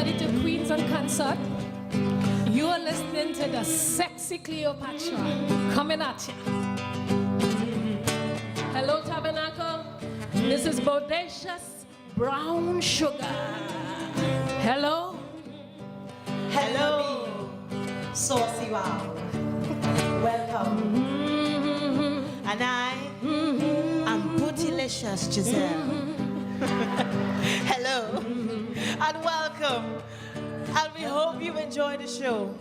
ready to Queens on concert? You are listening to the sexy Cleopatra coming at you. Hello, Tabernacle. This is Bodacious Brown Sugar. Hello. Hello, Saucy Wow. Welcome. And I am Bootylicious Giselle. Hello and welcome. And we hope you enjoy the show.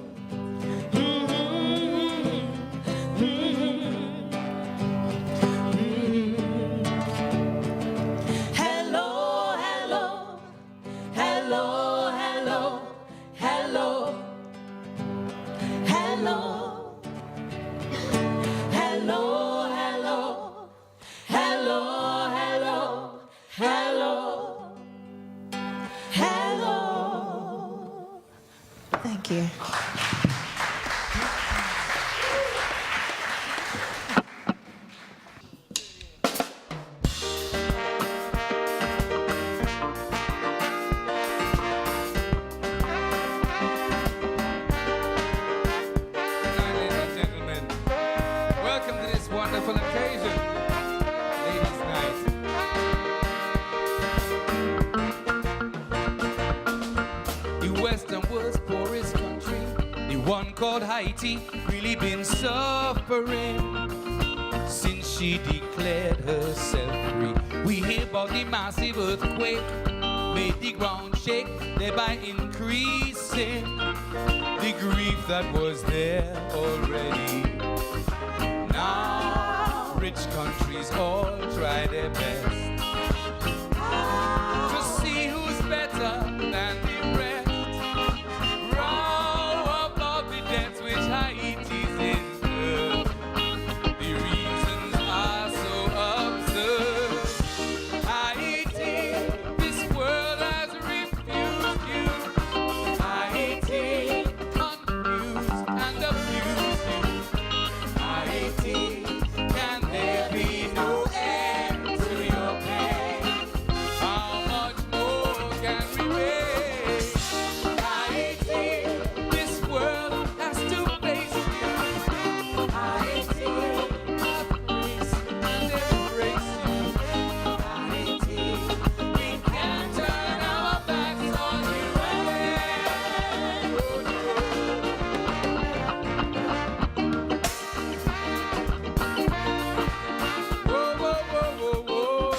Thank you. Ladies and gentlemen, welcome to this wonderful occasion, Ladies' Night. The Western world's poorest country, the one called Haiti, really been suffering since she declared herself free. We hear about the massive earthquake, made the ground shake, thereby increasing the grief that was there already. Now, rich countries all try their best to see who's better than the rest. Row about the debts which Haiti's incurred. The reasons are so absurd. Haiti, this world has refused you. Haiti, confused and abused you. Haiti, can there be no end to your pain? How much more can we wait? Haiti, this world has to face you. Haiti, embrace and embrace you. Haiti, we can't turn our backs on you. Whoa, whoa, whoa, whoa, whoa, whoa.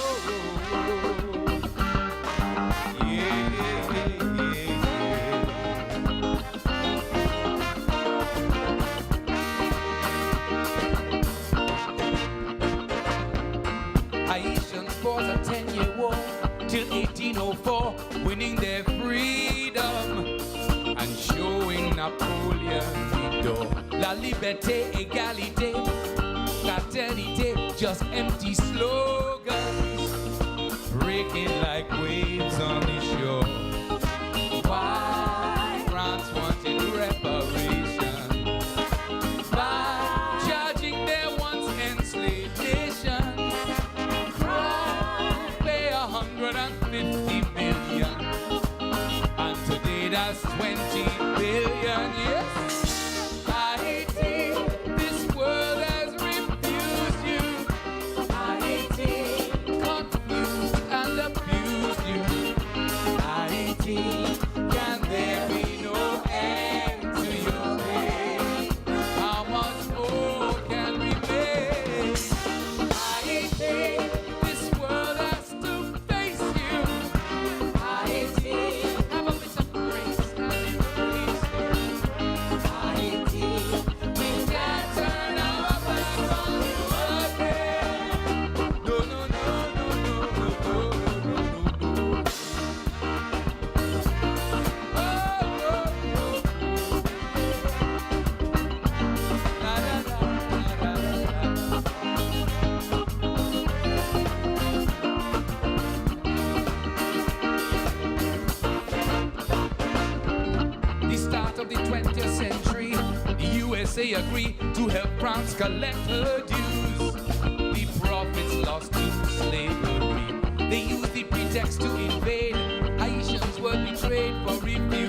Yeah, yeah, Haitians fought a 10-year war till 1804, winning their freedom and showing Napoleon the door. La liberté, égalité, fraternité, just empty slogans, breaking like waves on the shore. Why France wanted reparation by charging their once enslaved nation. Crime pay 150 million, and today that's 20 billion. Yes, Haiti, this world has refused you. Haiti, confused and abused you. Haiti, can there be no end to your pain? How much more can we bear? Haiti, this world has to face you. Haiti, have a bit of grace and embrace you. Haiti, we can't turn our backs on you again. No, no, no, no, no, no, no, no, no, no. Oh, oh, oh. La, la, la, la, la, la. The start of the 20th century, the USA agreed to help France collect her dues. The profits lost to slavery, they used the pretext to invade. Haitians were betrayed for refusing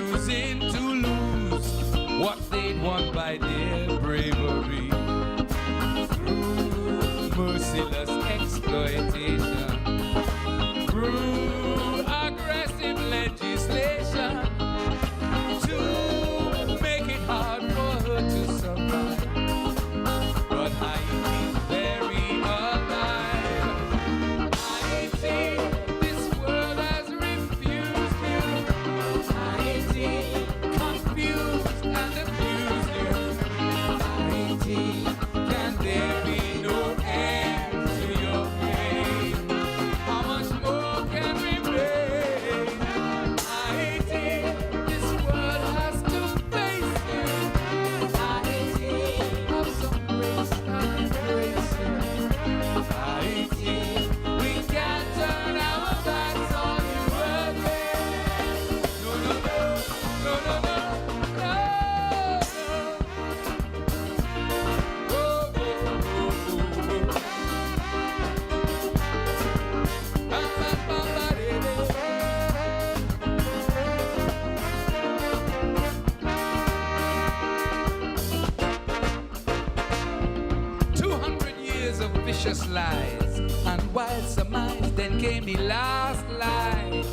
precious lies and wild surmise. Then came the last lie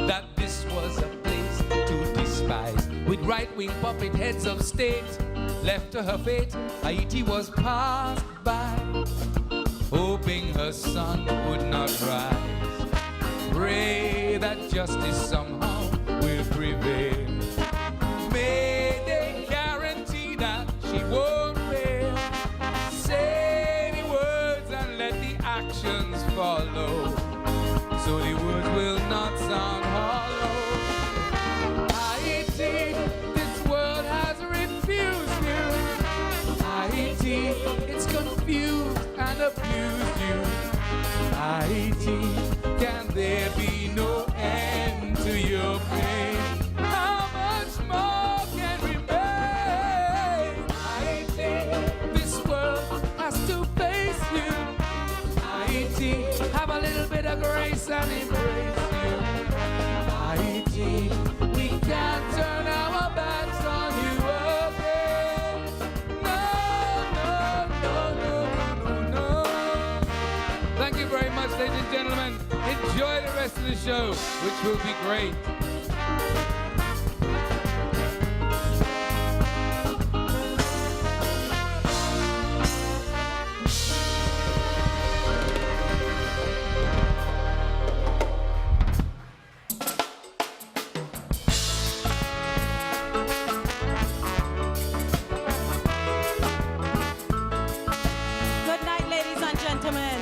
that this was a place to despise. With right-wing puppet heads of state left to her fate, Haiti was passed by, hoping her son would not rise. Pray that justice somehow will prevail. May they guarantee that she won't fail. Say the words and let the actions follow, so the words will not sound hollow. Haiti, this world has refused you. Haiti, it's confused and abused you. Haiti, can there be no end to your pain? How much more can remain? Haiti, this world has to face you. Haiti, have a little bit of grace and embrace you. Haiti, we can't turn our backs on you again. No, no, no, no, no, no. Thank you very much, ladies and gentlemen. Enjoy the rest of the show, which will be great. Good night, ladies and gentlemen.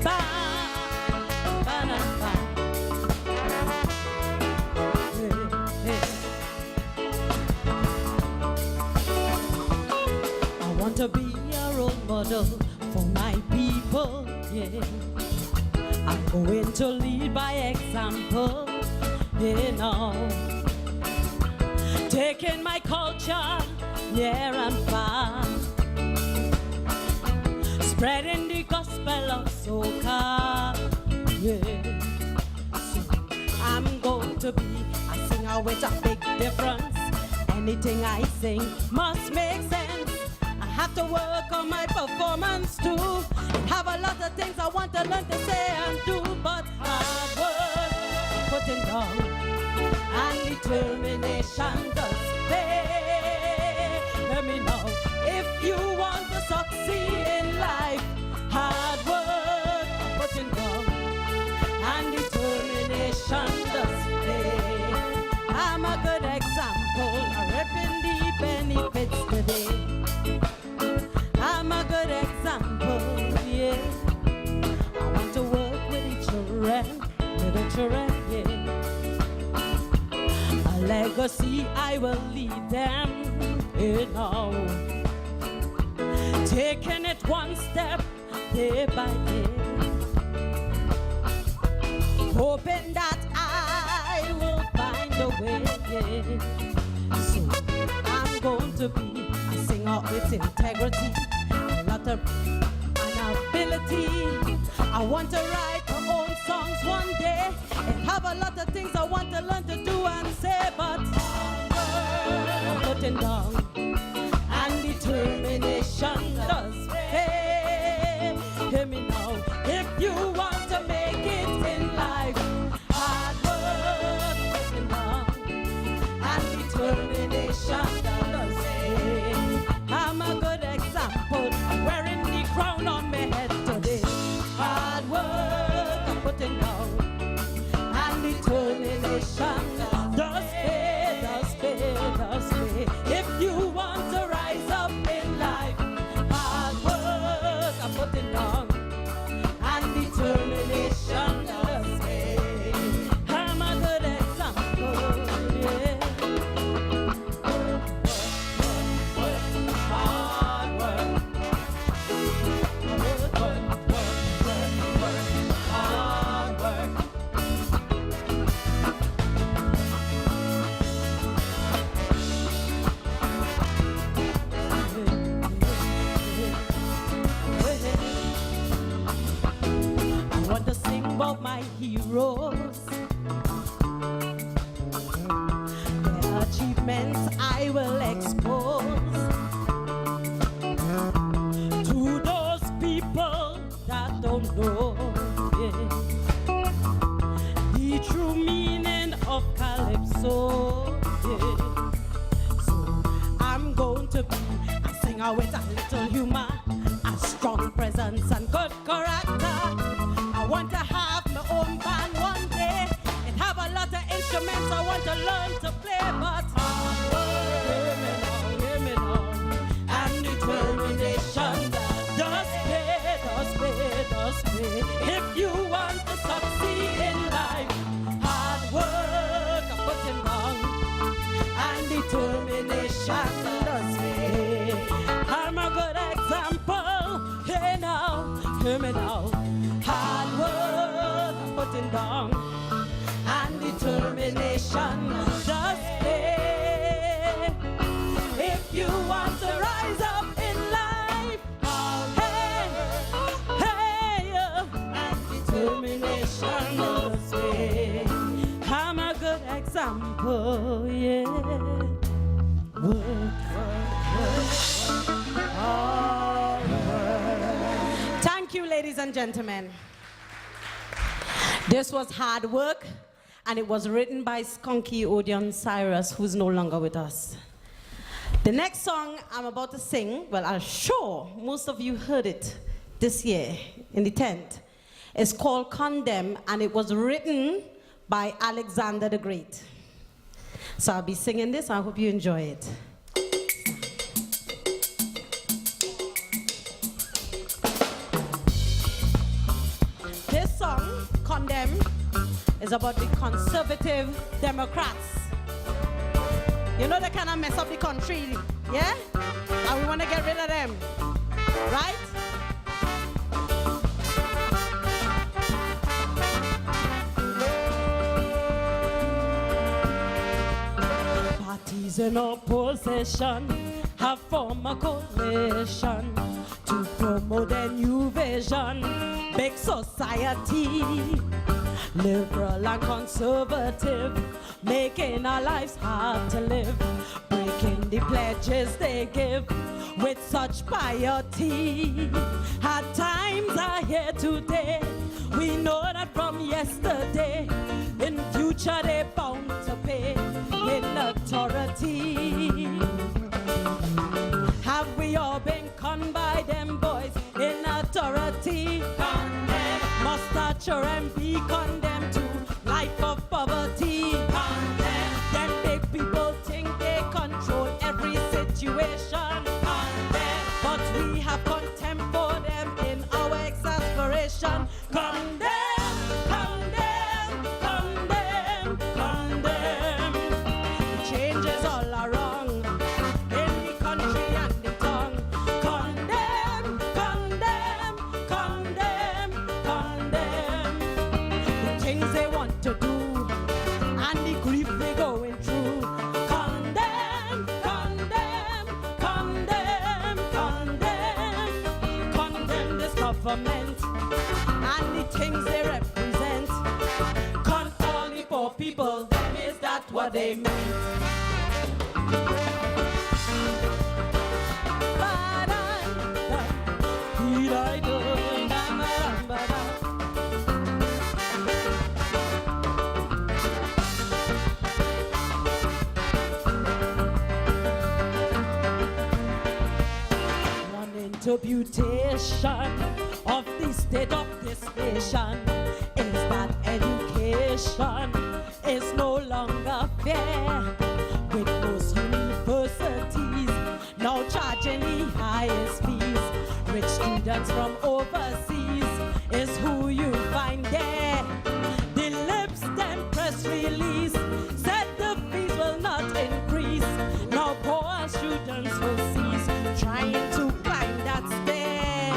Ba, ba, da, ba. Hey, hey. I want to be a role model for my people, yeah. I'm going to lead by example, you know. Taking my culture near and far, spreading the gospel of soca, yeah. So I'm going to be a singer with a big difference. Anything I sing must make sense. I have to work on my performance too. Have a lot of things I want to learn to say and do, but hard work, putting down, and determination does pay. Let me know if you want to succeed in life. Hard work, putting down, and determination does pay. I'm a good example, reaping the benefits today. I'm a good example, yeah. I want to work with the children, yeah. A legacy I will leave them, you know. Taking it one step, day by day. Hoping that I will find a way, yeah. So I'm going to be a singer with integrity, a lot of an ability. I want to write my own songs one day and have a lot of things I want to learn to do and say, but I'm putting down, and determination does pay. Hear me now, if you want to make it in life, hard work, putting down, and determination does pay. I'm a good example, I'm wearing the crown on my head today. Hard work, I'm putting down, and determination does pay, does pay, does pay. If you want to rise up in life, hard work, I'm putting down, and determination does pay. I'm a good example, yeah. Hard work, hard work, hard work. the true meaning of calypso. Yeah. So I'm going to be a singer with a little humor, a strong presence and good character. I want to have my own band one day. It have a lot of instruments I want to learn to play, but hear me now, and determination does pay, does pay, does pay. If you want to succeed in life, hard work, putting down, and determination does pay. I'm a good example. Hey now, hear me now. Hard work, putting down, and determination does pay. If you want to rise up in life, hey, hey, and determination does pay. I'm a good example, yeah. Work, hard work. Thank you, ladies and gentlemen. This was Hard Work, and it was written by Skunky Odeon Cyrus, who's no longer with us. The next song I'm about to sing, well, I'm sure most of you heard it this year in the tent. It's called Condemn, and it was written by Alexander the Great. So I'll be singing this. I hope you enjoy it. This song, Condemn, is about the conservative Democrats. You know they kind of mess up the country, yeah? And we want to get rid of them, right? Parties in opposition have formed a coalition to promote a new vision, big society, liberal and conservative, making our lives hard to live, breaking the pledges they give with such piety. Hard times are here today, we know that from yesterday. In future they bound to pay in authority. Have we all been conned by them boys in authority? Condemn. Must torture and be condemned to life of poverty. Condemn. Them big people think they control every situation. Condemn. But we have contempt for them in our exasperation. Condemn. Condemn. Condemn. Condemn. The change is all around in the country and the tongue. Condemn. Condemn. Condemn. Condemn. The things they want to do and the grief they're going through. Condemn. Condemn. Condemn. Condemn. Condemn this government and the things they represent. Con all the poor people, is that what they meant? One interpretation of the state of this nation is that education is no longer fair, with most universities now charging the highest fees. Rich students from overseas is who you find there. The Lips then press release said the fees will not increase. Now poor students will cease trying to climb that stair.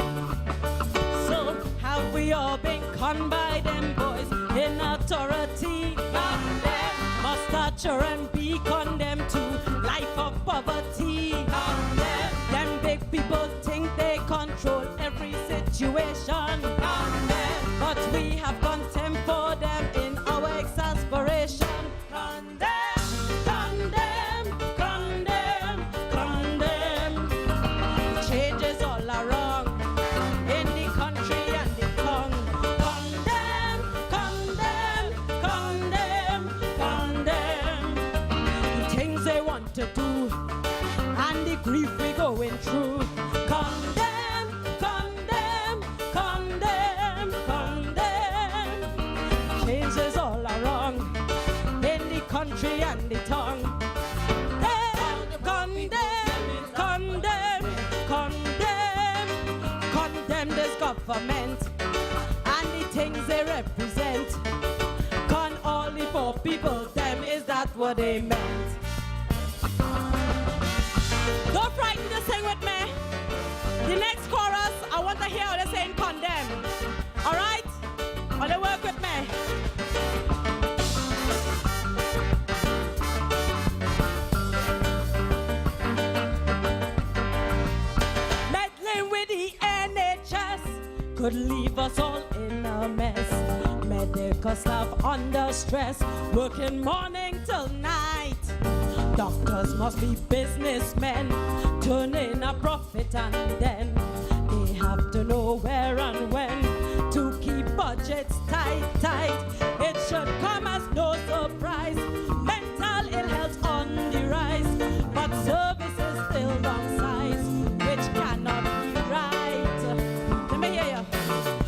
So have we all been conned by them boys in authority? Condemn. Must torture and be condemned to life of poverty. Condemn. Them big people think they control every situation. Condemn. But we have contempt for them in our exasperation. Condemn. Condemn. Condemn. Condemn. Change is all around in the country and the tongue. Condemn. government and the things they represent. Con all the poor people, them is that what they meant. Don't frighten to sing with me. The next chorus, I want to hear how they're saying condemn. All right? All they work with me. Meddling with the NHS could leave us all in a mess. Medical staff under stress, working morning till night. Doctors must be businessmen, turning a profit, and then they have to know where and when to keep budgets tight. It should come as no surprise. Mental ill health on the rise, but services still wrong size, which cannot be right. Let me hear you.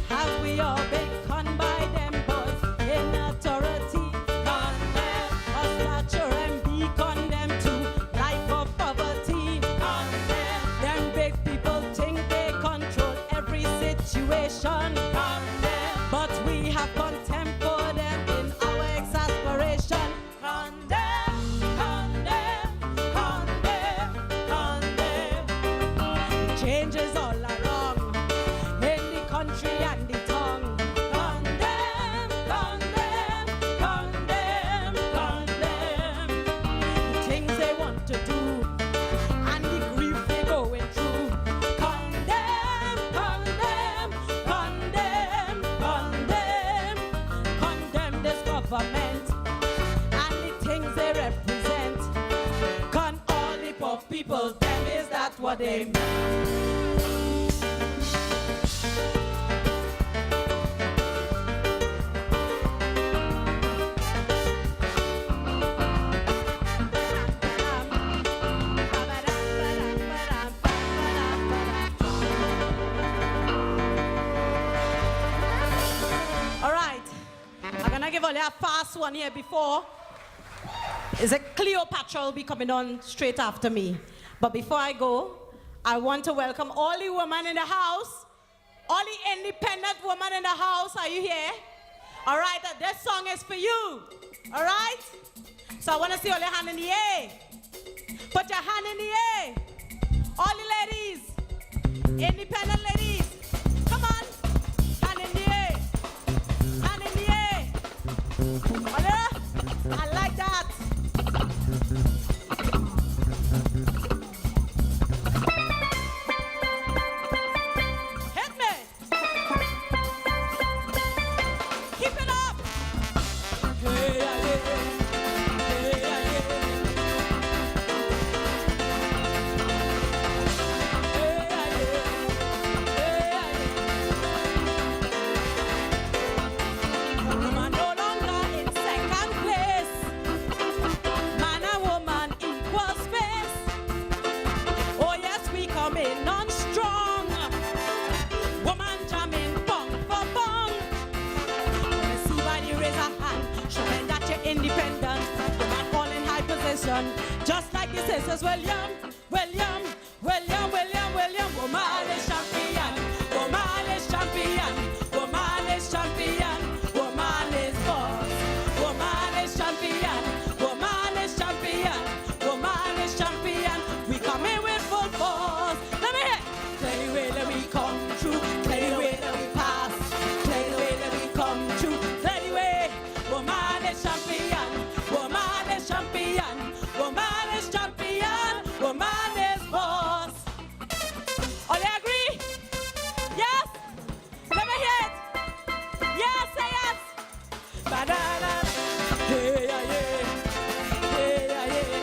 Have we all been conned by them boys in authority? Condemn us, stature and be condemned to life of poverty. Condemn them big people think they control every situation. Condemn, but we have contempt for them in our exasperation. Condemn, condemn, condemn, condemn. Changes all around in the country and the tongue. Condemn, condemn, condemn, condemn. The things they want to do and the grief they're going through. Condemn, condemn, condemn, condemn. Condemn this government and the things they represent. Con all the poor people, them is that what they meant. All right, I'm gonna give only a fast one here before. Is it Cleopatra will be coming on straight after me. But before I go, I want to welcome all the women in the house, all the independent women in the house. Are you here? All right, this song is for you. All right? So I want to see all your hand in the air. Put your hand in the air. All the ladies, independent ladies, come on. Hand in the air. Hand in the air. I like that. Hit me. Keep it up. Hey, yeah, yeah. Hey, yeah, yeah. Hey, yeah, yeah. Hey, yeah, yeah. Woman no longer in second place. Man and woman equal space. Oh yes, we come in on strong. Woman jamming bong for bong. Wanna see why you raise a hand, showing that you're independent. Woman all in high position, just like the sisters William, William, William, William, William. Woman is champion, woman is champion, woman is champion, woman is boss, woman is champion, woman is champion, woman is champion. We come in with full force. Let me hear. Play the way that we come through, play the way that we pass, play the way that we come through, play the way. Woman is champion, woman is champion, woman is champion, woman is boss. All you agree? Yes? Let me hear it. Yes, say yes. Banana. Yeah, yeah, yeah. Yeah, yeah, yeah.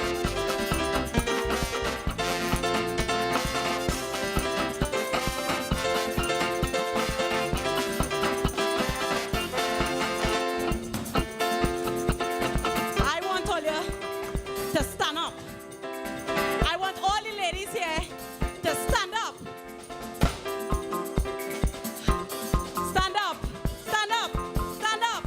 I want all you to stand up. I want all the ladies here to stand up. Stand up, stand up, stand up.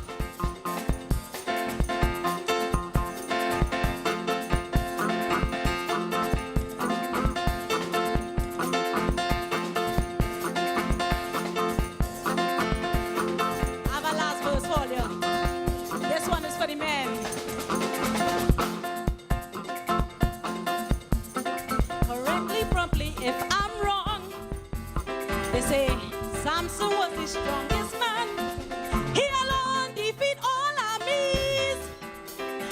strongest man. He alone defeat all armies.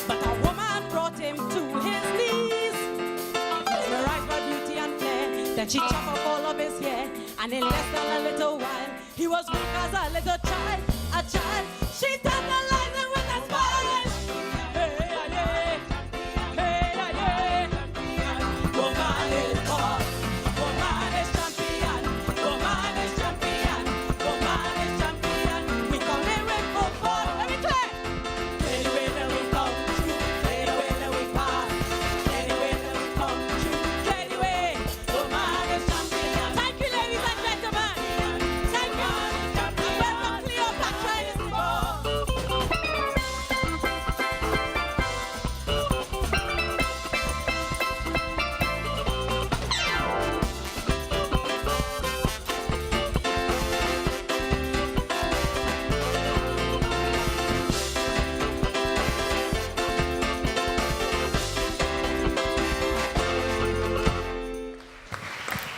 But a woman brought him to his knees. Mesmerized by beauty and flair, then she chopped off all of his hair. And in less than a little while, he was weak as a little child. A child, she tantalized him with a smile. Hey, hey, hey, hey. Woman is born, woman is champion, woman is champion, woman is champion. We come here with football, let me try. Anyway that we come true, anyway that we pass, anyway that we come true, anyway, woman is champion. Thank you, ladies and gentlemen. Thank you. Welcome Cleopatra in this ball.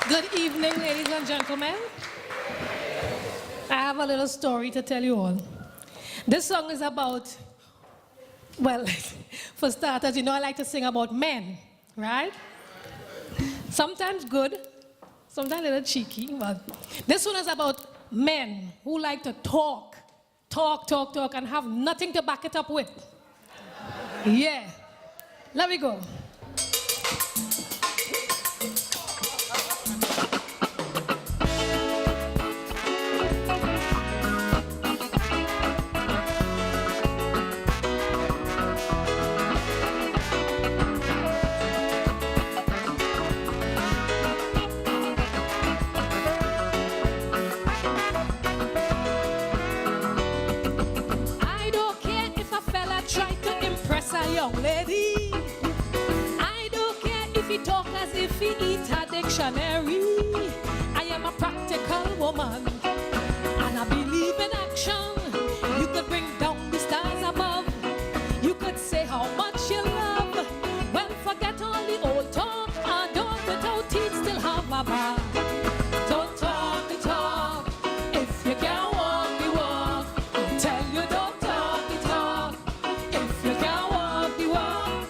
Good evening, ladies and gentlemen. I have a little story to tell you all. This song is about, well, for starters, you know I like to sing about men, right? Sometimes good, sometimes a little cheeky, but this one is about men who like to talk, and have nothing to back it up with. Yeah. Let me go. I don't care if a fella try to impress a young lady. I don't care if he talk as if he eat a dictionary. I am a practical woman, and I believe in action. You could bring down the stars above. You could say how much you love. Well, forget all the old talk. A dog without teeth still have a bag. Don't talk the talk if you can't walk the walk. I tell you, don't talk the talk if you can't walk the walk.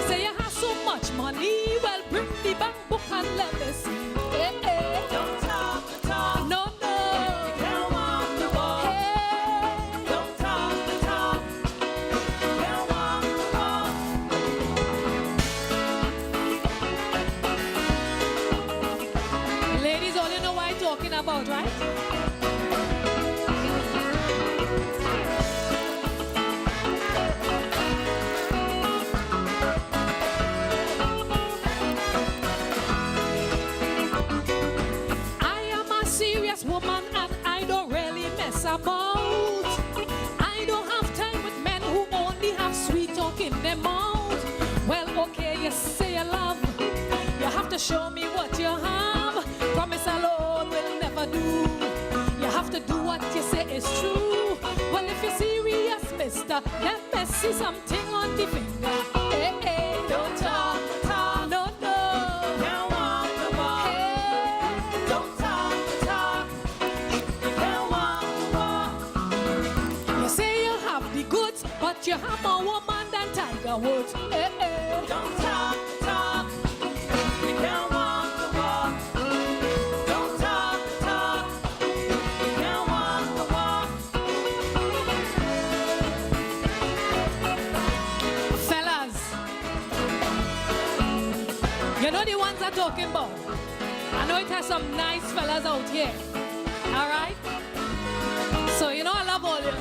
Say you have so much money, well, bring the bank book and let me see. Hey, hey. Don't talk the talk. No, no. If you can't walk the walk. Hey. Don't talk the talk. If you can't walk the walk. Ladies, all you know what I'm talking about, right? I am a serious woman and I don't really mess about. I don't have time with men who only have sweet talk in their mouth. Well, okay, you say you love. You have to show me what you have. Promise alone will never do. You have to do what you say is true. Well, if you're serious, mister, let me see something on the finger. Hey, hey, don't talk, talk, no, no. Can't walk the walk. Hey, don't talk, talk. You can't walk the walk. You say you have the goods, but you have more woman than Tiger Woods. Hey, hey, don't talk, talk. You can't walk the walk. Don't talk, talk. You can't walk the walk. Fellas, you know the ones I'm talking about. I know it has some nice fellas out here. All right? So you know I love all you.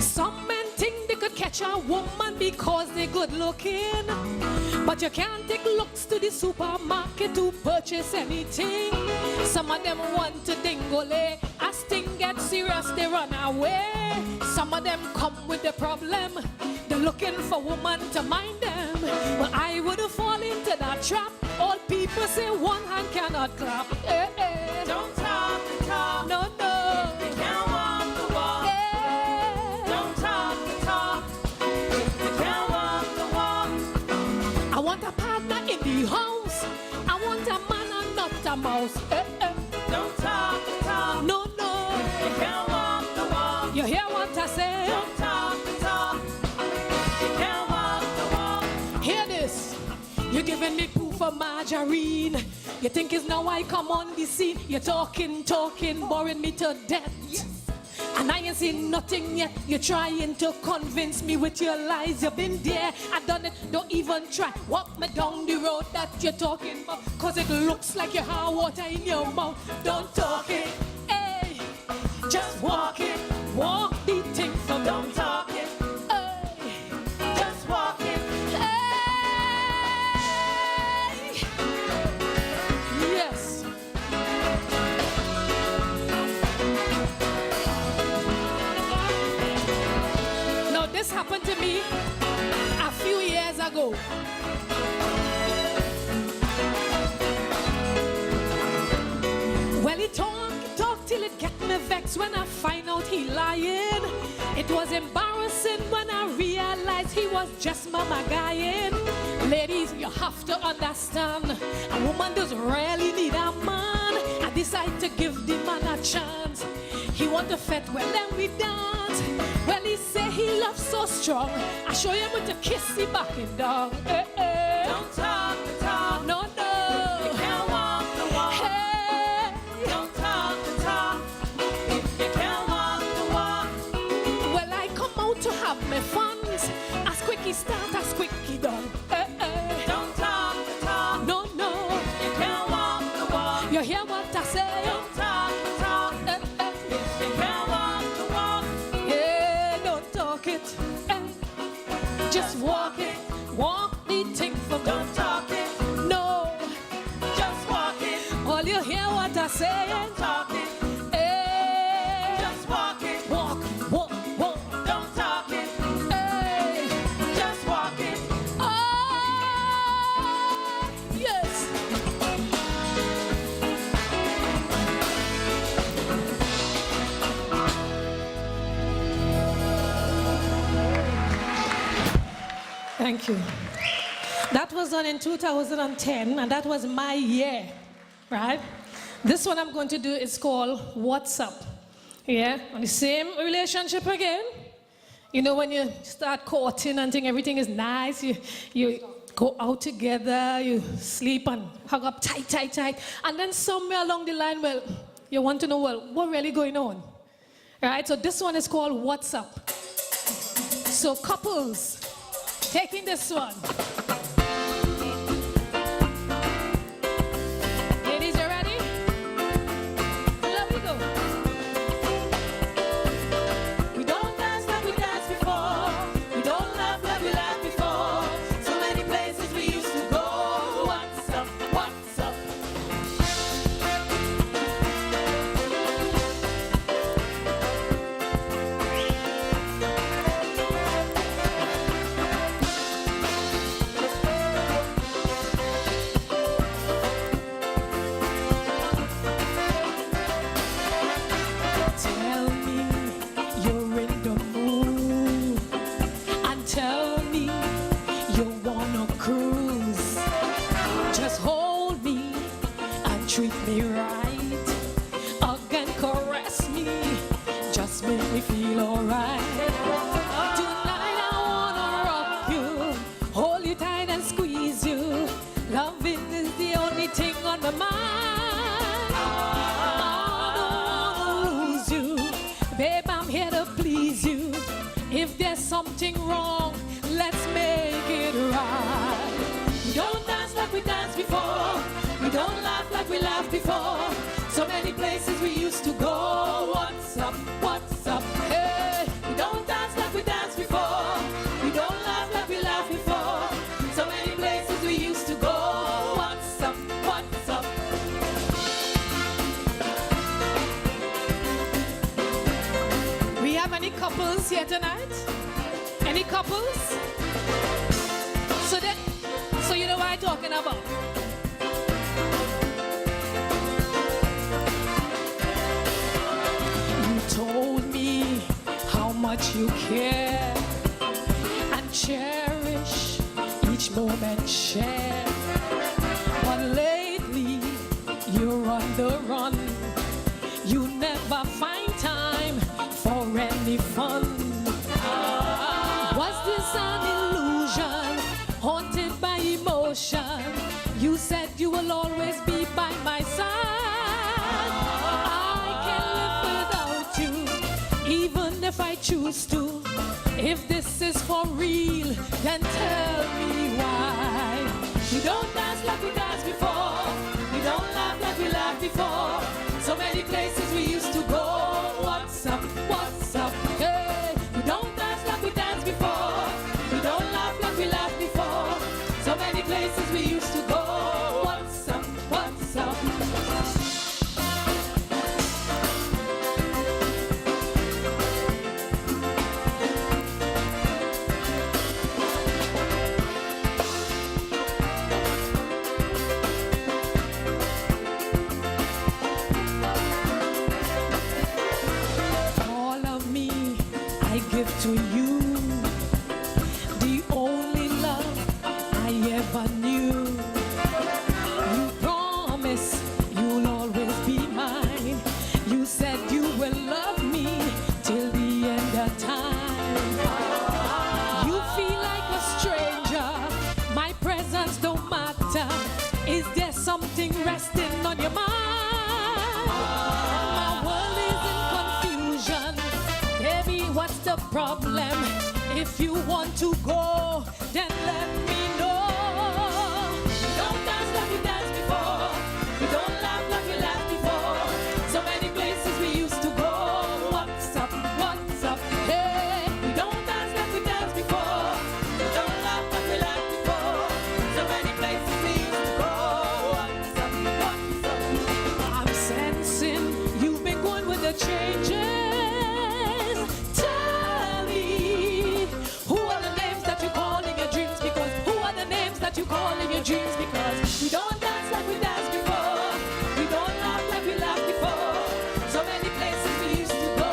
Some men think they could catch a woman because they're good looking. But you can't take looks to the supermarket to purchase anything. Some of them want to dingole. As things get serious, they run away. Some of them come with the problem. They're looking for woman to mind them. But I wouldn't fall into that trap. All people say one hand cannot clap. Eh, eh. Don't talk the talk. No, no. If you can't walk the walk. Eh. Don't talk the talk. If you can't walk the walk. I want a partner in the house. I want a mouse. Don't talk the talk. No, no. You can't walk the walk. You hear what I say? Don't talk the talk. You can't walk the walk. Hear this. You're giving me proof of margarine. You think it's now I come on the scene. You're talking, boring me to death. Yes. And I ain't seen nothing yet. You're trying to convince me with your lies. You've been there, I done it, don't even try. Walk me down the road that you're talking about. Cause it looks like you have water in your mouth. Don't talk it, hey. Just walk it, walk the thing from Don't talk it. hey. Just walk it. Hey. Yes. Now this happened to me a few years ago. Well, he talk till it get me vexed when I find out he lying. It was embarrassing when I realized he was just mama guying. Ladies, you have to understand, a woman does really need a man. I decide to give the man a chance. He want to fet well, then we dance. Well, he say he loves so strong. I show him with a kiss, he back him down. Don't talk the talk. No, no. You can't walk the walk. Hey. Don't talk the talk. You can't walk the walk. Well, I come out to have my funds. As quick he start, as quick he done. Don't talk the talk. No, no. You can't walk the walk. You hear what I say? Don't talk the talk. You can't walk the walk. Yeah, don't talk it. Just walk it. Walk the thing from Don't talk it. No. Just walk it. All you hear what I say? Don't talk it. Just walk it. Walk, walk, walk. Don't talk it. Hey. Just walk it. Oh, yes. Thank you. That was done in 2010, and that was my year, right? This one I'm going to do is called What's Up. Yeah, on the same relationship again. You know, when you start courting and think everything is nice, you go out together, you sleep and hug up tight, tight, tight. And then somewhere along the line, well, you want to know, well, what really going on? All right, so this one is called What's Up. So couples, taking this one. Ladies, you ready? Here we go. We don't dance like we danced before. We don't laugh like we laughed before. So many places we used to go. What's up? What's up? Tell me you're in the mood, and tell me you wanna cruise. Just hold me and treat me right. Again, caress me, just make me feel alright. Tonight I wanna rock you, hold you tight and squeeze you. Loving is the only thing on my mind. Babe, I'm here to please you. If there's something wrong, let's make it right. We don't dance like we danced before. We don't laugh like we laughed before. So many places we used to go. What's up? What's up? Hey, We don't dance like we danced before. We don't laugh like we laughed before. So many places we used to go. What's up? What's up? we have any couples here tonight? Any couples? So you know what I'm talking about. You told me how much you care and cherish each moment shared. But lately, you're You never find time for any fun. Was this an illusion, haunted by emotion? You said you will always be by my side. I can't live without you, even if I choose to. If this is for real, then tell me why. We don't dance like we danced before. We don't laugh like we laughed before. So many places we used to go. What's up? What's up? Hey, we don't dance like we danced before. We don't laugh like we laughed before. So many places we used to go. What's up? What's up? All of me I give to you, the only love I ever knew. You promise you'll always be mine. You said you will love me till the end of time. You feel like a stranger, my presence don't matter. Is there something resting on your mind? My world is in confusion. Baby, what's the problem? If you want to go, then let me know. We don't dance like we danced before. We don't laugh like we laughed before. So many places we used to go. What's up? What's up? Hey, we don't dance like we danced before. We don't laugh like we laughed before. So many places we used to go. What's up? What's up? I'm sensing you've been going with the changes. Tell me, who are the names that you call in your dreams? Because who are the names that you call in your dreams? Because we don't dance like we danced before. We don't laugh like we laughed before. So many places we used to go.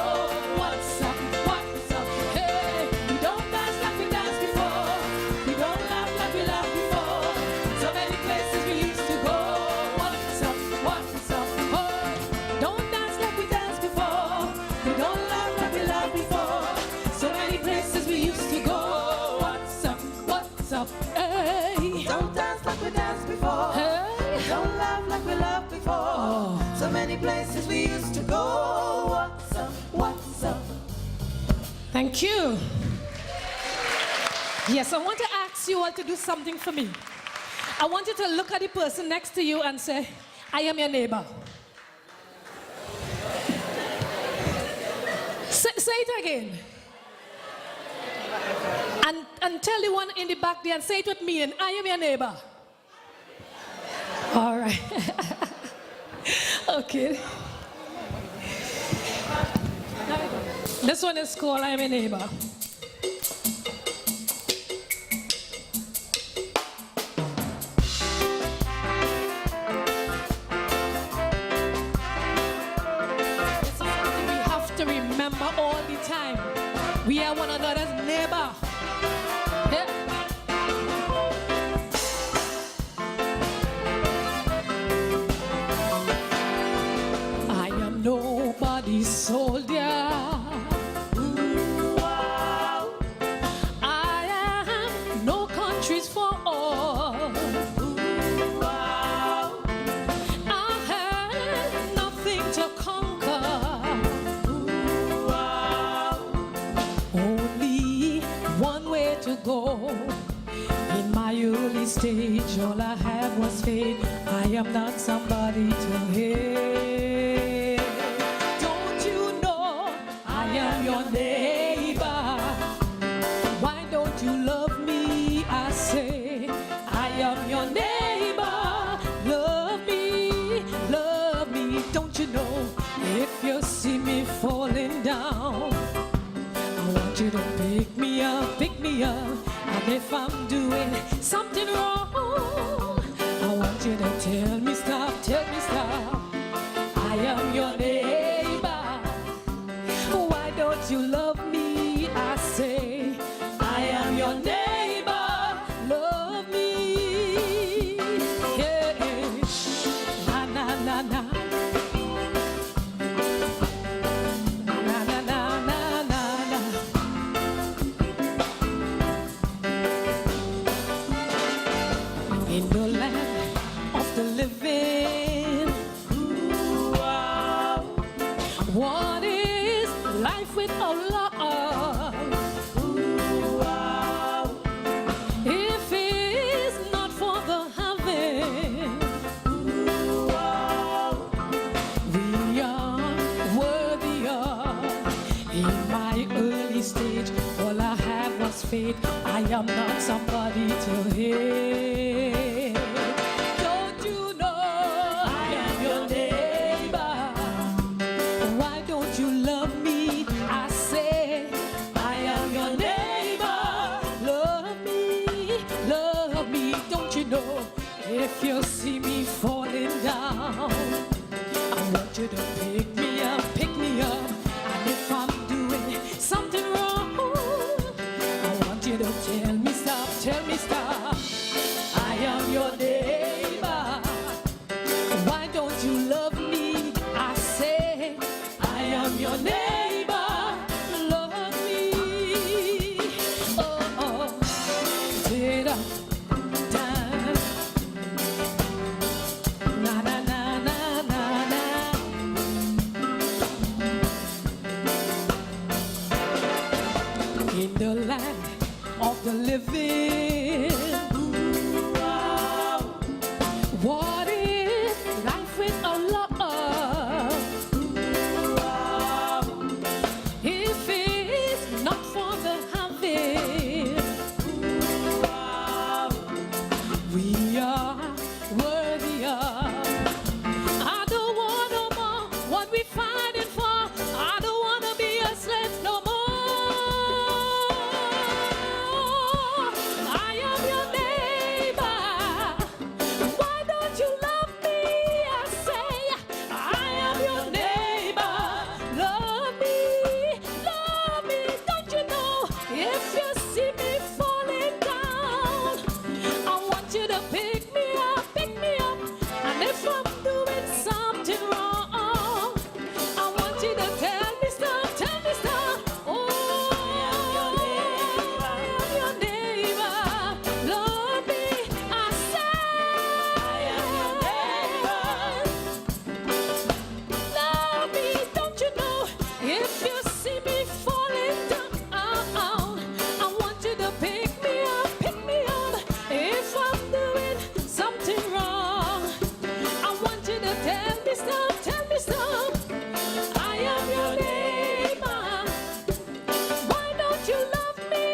What's up? What's up? Hey, we don't dance like we danced before. We don't laugh like we laughed before. So many places we used to go. What's up? What's up? Oh, don't dance like we danced before. We don't laugh like we laughed before. So many places we used to go. What's up? What's up? Hey, Don't dance like we danced before. hey. Don't laugh like we laughed before. So many places we used to go. What's up? What's up? Thank you. Yes, I want to ask you all to do something for me. I want you to look at the person next to you and say, I am your neighbor. Say it again. And tell the one in the back there and say it with me, and I am your neighbor. All right. Okay. This one is called I Am a Neighbor. This is something we have to remember all the time. We are one another's neighbor. Yeah. I am nobody's soldier. I am no countries for all. I have nothing to conquer. Only one way to go. In my early stage, all I had was faith. I am not somebody to hate. Don't you know I am your neighbor? Why don't you love me? I say I am your neighbor. Love me, love me. Don't you know if you see me falling down, I want you to pick me up, pick me up. And if I'm doing something wrong, I want you to tell me stop, tell me stop. I am your neighbor. Why don't you love me? I say I am your neighbor. Love me. Yeah. Na na na na. What is life without love? If it's not for the having, we are worthy of. In my early stage, all I had was faith. I am not somebody to hate. Don't you know I am your neighbor? Why don't you love me? I say I am your neighbor. Love me. Don't you know if you see me falling down, I want you to pick me up, pick me up. And if I'm doing something wrong, I want you to tell me stop, tell me stop. I am your neighbor. Why don't you love me? I say I am your neighbor. Love me. Oh, did I? Na na na na na na. In the land of the living, what is life without love? If it's not for the having, we are worthy of. I don't want no more what we fighting for. I don't want to be a slave no more. I am your neighbor. Why don't you love me? I say I am your neighbor. Love me. Don't you know if you see me falling down, I want you to pick me up, pick me up. And if I'm doing something wrong, I want you to tell me stop, tell me stop. Oh, I am your neighbor. Love me, I say I am your neighbor. Love me, don't you know if you see me falling down, I want you to pick me up, pick me up. If I'm doing something wrong, I want you to tell me stop, tell me stop. I am your neighbor. Why don't you love me?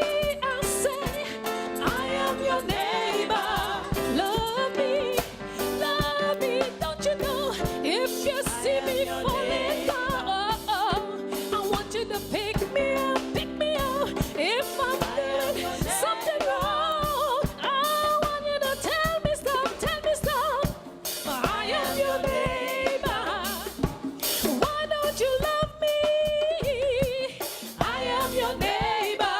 I say I am your neighbor. Love me, don't you know if you see me falling down, I want you to pick me up, pick me up. If I'm doing something wrong, I want you to tell me stop, tell me stop. I am your neighbor. Why don't you love me? I am your neighbor.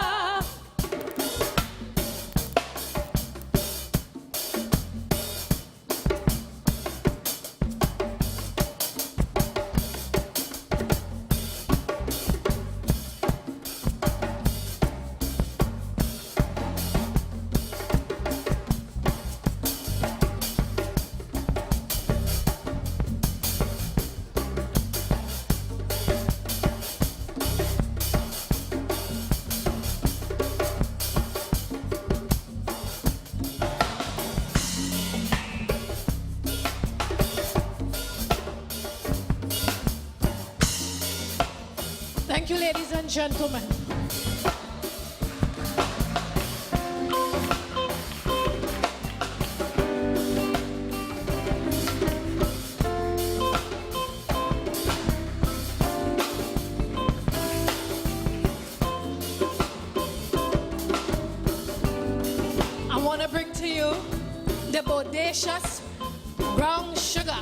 Thank you, ladies and gentlemen. I want to bring to you the bodacious brown sugar.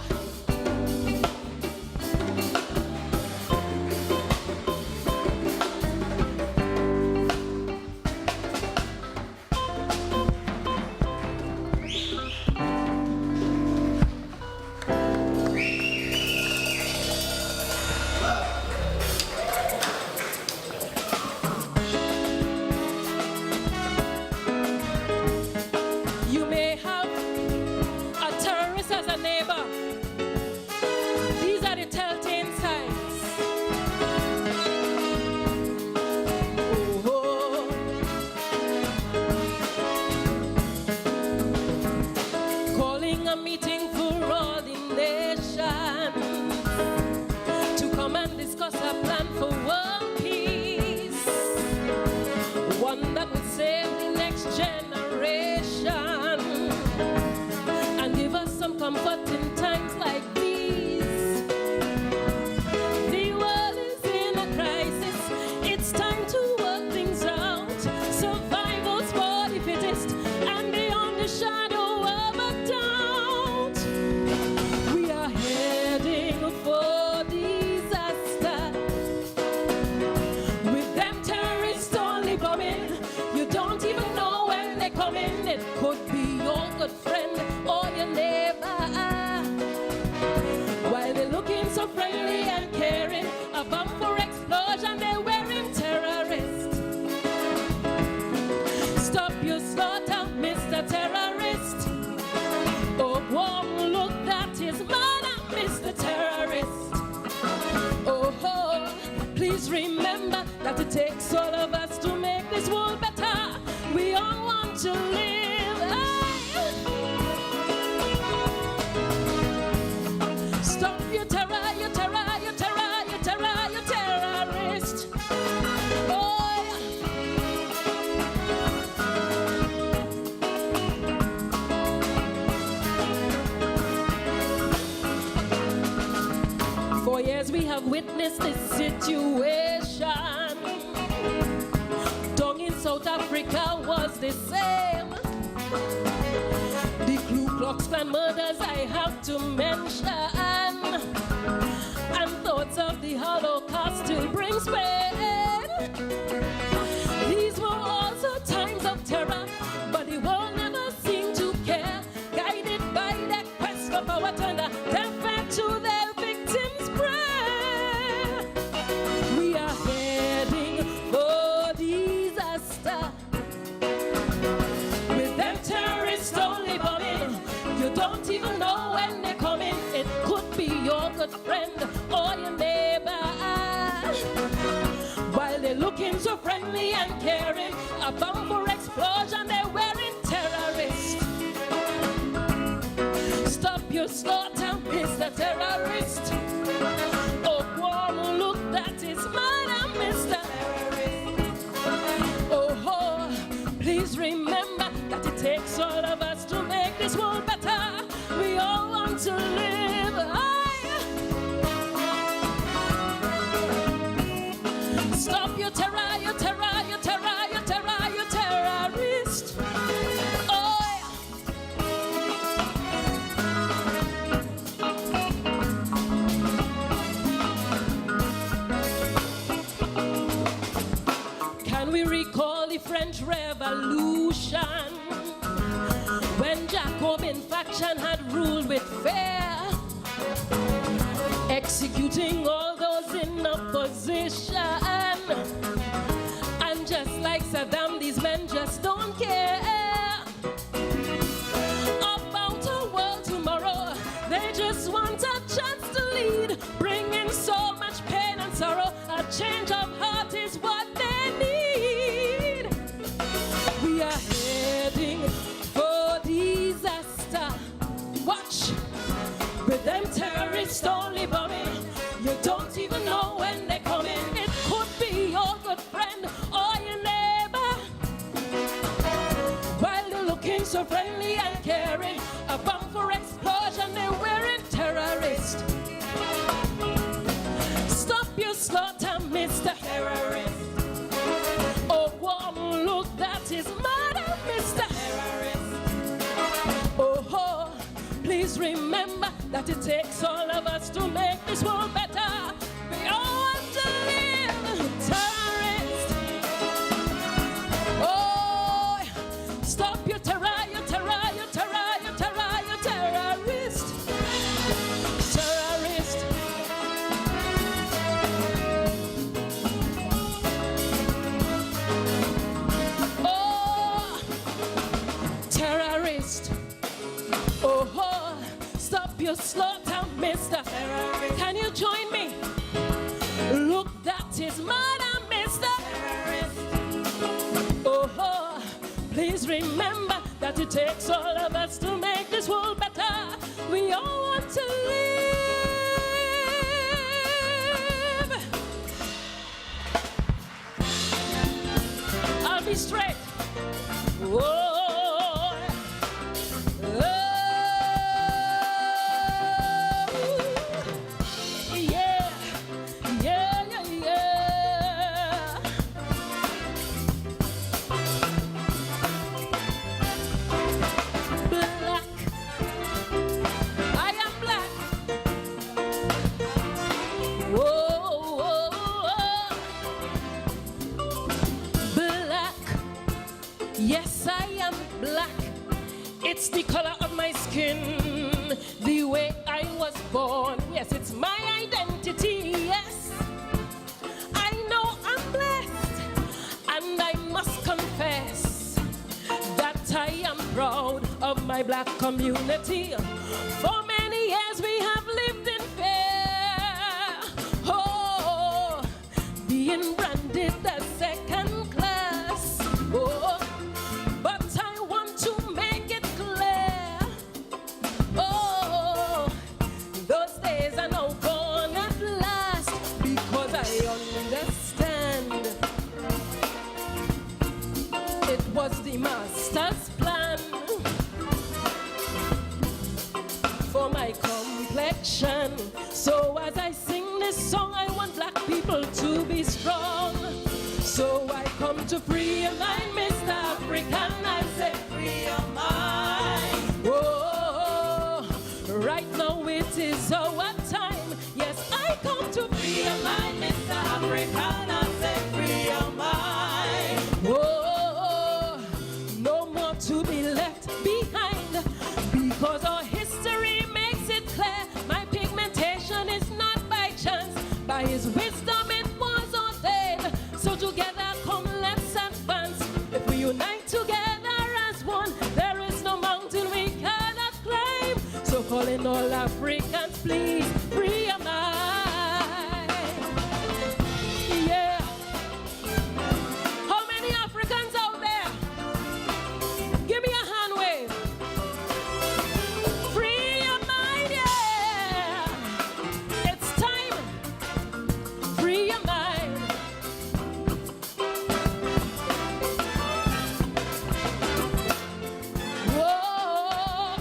You may have a it takes all of us to make this world better. We all want to live. Stop your terror, your terror, your terror, your terror, your terrorist. Oh, yeah. For years we have witnessed this situation. Down in South Africa was the same. The Ku Klux Klan murders I have to mention, and thoughts of the Holocaust still brings pain. These were also times of terror, but the world never seemed to care. Guided by their quest for power, turned a deaf ear to their victims' prayer. We are heading for disaster with them terrorists only bombing. You don't even know when they're coming. It could be your good friend or your neighbor. While they're looking so friendly and caring, a bomb for explosion, they're wearing terrorists. Stop your slaughter, Mr. Terrorist. Oh, one look, that is murder, Mr. Terrorist. Oh, please remember that it takes all of us to make this world better. We all want to live high. Stop your terror, your terror, your terror, your terror, your terrorist. Oh, can we recall the French Revolution, when Jacobin faction had ruled with fear, executing all those in opposition? And just like Saddam, these men just don't care about a world tomorrow. They just want a chance to lead, bringing so much pain and sorrow. A change of heart is what they need. We are heading for disaster. Watch, with them terrorists only bombing. You don't even know when they're coming. It could be your good friend or your neighbor. While they're looking so friendly and caring, a bomb for explosion, they're wearing terrorists. Stop your slaughter, Mr. Terrorist. Oh, one look, that is murder, Mr. Terrorist. Oh, please remember that it takes all of us to make this world better. We all want to live, terrorist. Oh, stop your terror, your terror, your terror, your terror, your terrorist. Terrorist. Oh, terrorist. Oh, stop your slaughter, Mr. Terrorist. Can you join me? Look, that is murder, Mr. Terrorist. Oh, please remember that it takes all of us to make this world better. We all want to live. I'll be straight. Whoa. Yes, I am black. It's the color of my skin, the way I was born. Yes, it's my identity. Yes, I know I'm blessed, and I must confess that I am proud of my black community. For many years we have lived in fear, oh, being branded as song, I want black people to be strong. So I come to free your mind, Mr. African. I say free your mind. Oh, right now it is our time. Yes, I come to free your mind, Mr. African. I say free your mind. Oh, no more to be left behind, because our history makes it clear. My pigmentation is not by chance. By his wisdom it was ordained. So together come, let's advance. If we unite together as one, there is no mountain we cannot climb. So calling all Africans, please free your mind. Yeah. How many Africans out there? Give me a hand wave. Free your mind, yeah. It's time. Free your mind. Whoa.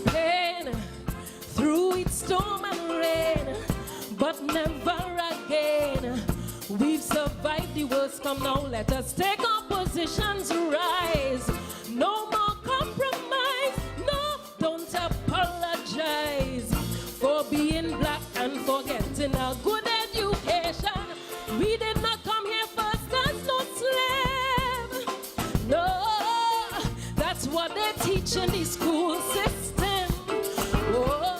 Pain through its storm and rain, but never again. We've survived the worst. Come now, let us take our positions, rise. No more compromise. No, don't apologize for being black and for getting a good education. We did not come here first as no slave. No, that's what they teach in the school system. Oh,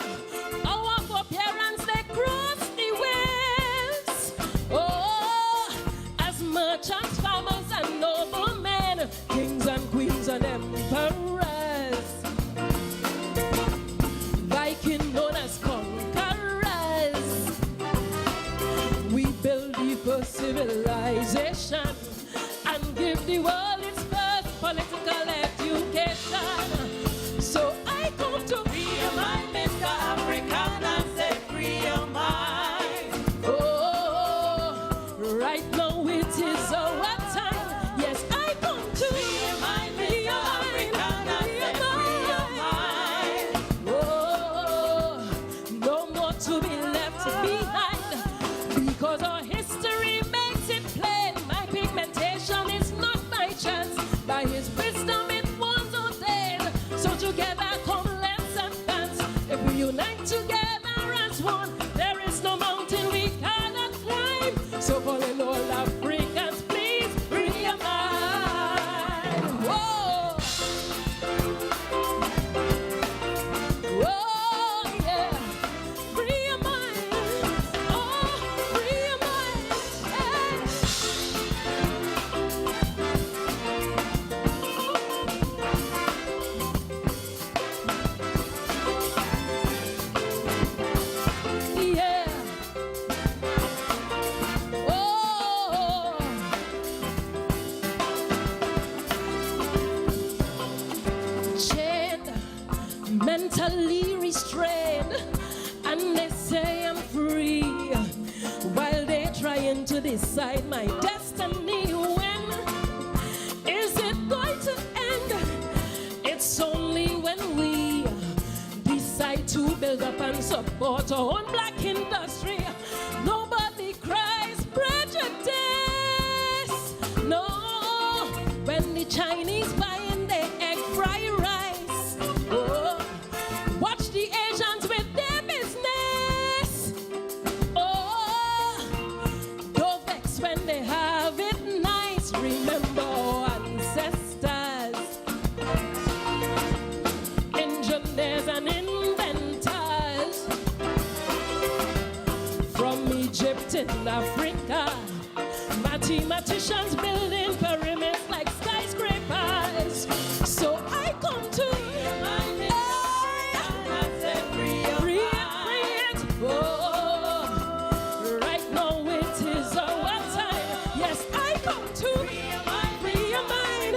our foreparents, they crossed the waves. Oh, as merchants, farmers, and noblemen, kings and queens and emperors, Viking known as conquerors. We build the first civilization and give the world its first political education. So I come to free your mind, Mr. African, and say free your mind. Oh, right now it is our time. Yes, I come to free your mind, Mr. African, and say free your mind. Oh, no more to be left behind, because our history makes it plain. My pigmentation is not by chance. By his wisdom it was ordained. So together come, let's advance. If we unite together as one, there is no mountain we cannot climb. So calling all Africans, please free your mind. Whoa. Whoa, yeah. Free your mind. Oh, free your mind. Yeah. Yeah. Oh. Chained, mentally restrained, and they say I'm free, while they're trying to decide my destiny. When is it going to end? It's only when we decide to build up and support our own black industry. Nobody cries prejudice. No, when the Chinese buying their egg fry rice. Oh, watch the Asians with their business. Oh, don't vex when they have it nice. Remember our ancestors, engineers and inventors, from Egypt and Africa, mathematicians building pyramids like skyscrapers. So I come to free it. Oh, right now it is our time. Yes, I come to free your mind, free your mind.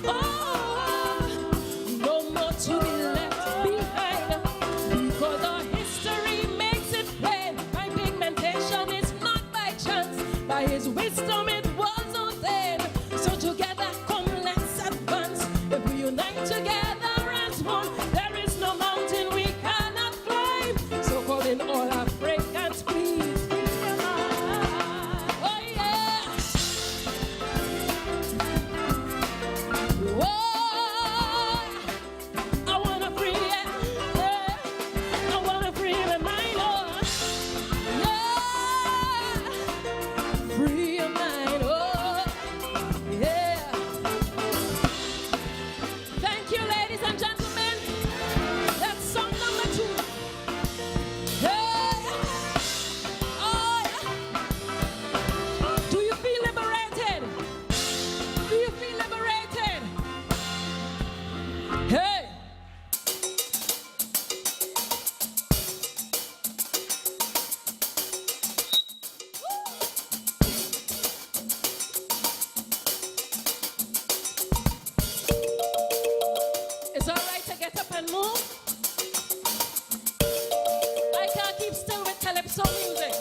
Oh, no more to be left behind, because our history makes it plain. My pigmentation is not by chance. and move. I can't keep still with calypso music.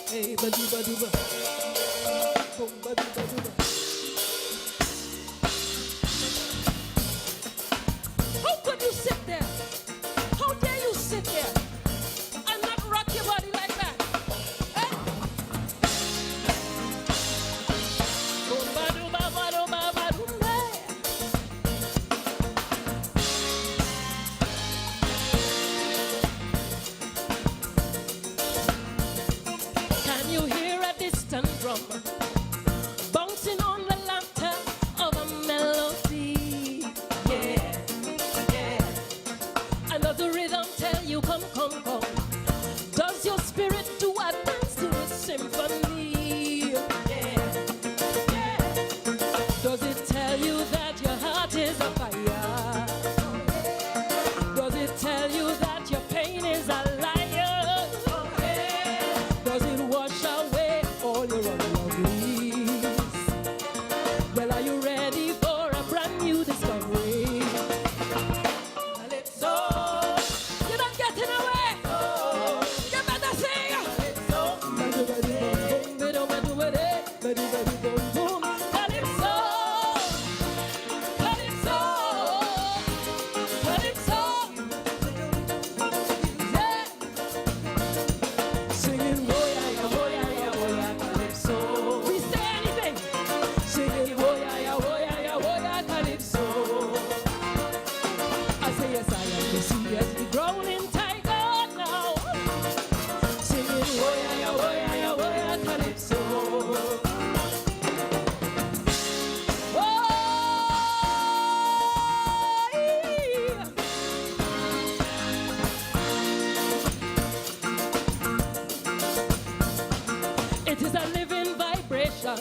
Hey, ba-doo, ba-doo, boom, ba-doo, ba-doo. How could you sit there? How dare you sit there and not rock your body like that? Eh? Boom, ba-doo, ba-doo, ba-doo, ba. Can you hear a distant drum bouncing on the laughter of a melody? Yeah, yeah. And does the rhythm tell you, come, come, come? Does your spirit do a dance to the symphony? Yeah, yeah. Does it tell you that your heart is a fire? Does it tell you that your pain is a liar? Does it wash away all your unlovelies? Well, are you ready for a brand new discovery? Calypso, you're not getting away. You better sing. Calypso, calypso, calypso. Yeah. Singing, oh yeah, yeah, oh yeah, yeah, oh yeah, calypso. We say anything. Singing, oh yeah, yeah, oh yeah, yeah, oh yeah, calypso. I say yes, I am the seriously growling tiger now. Singing, oh yeah, yeah, oh yeah, yeah, oh yeah, calypso. Oh, yeah. It is a living vibration,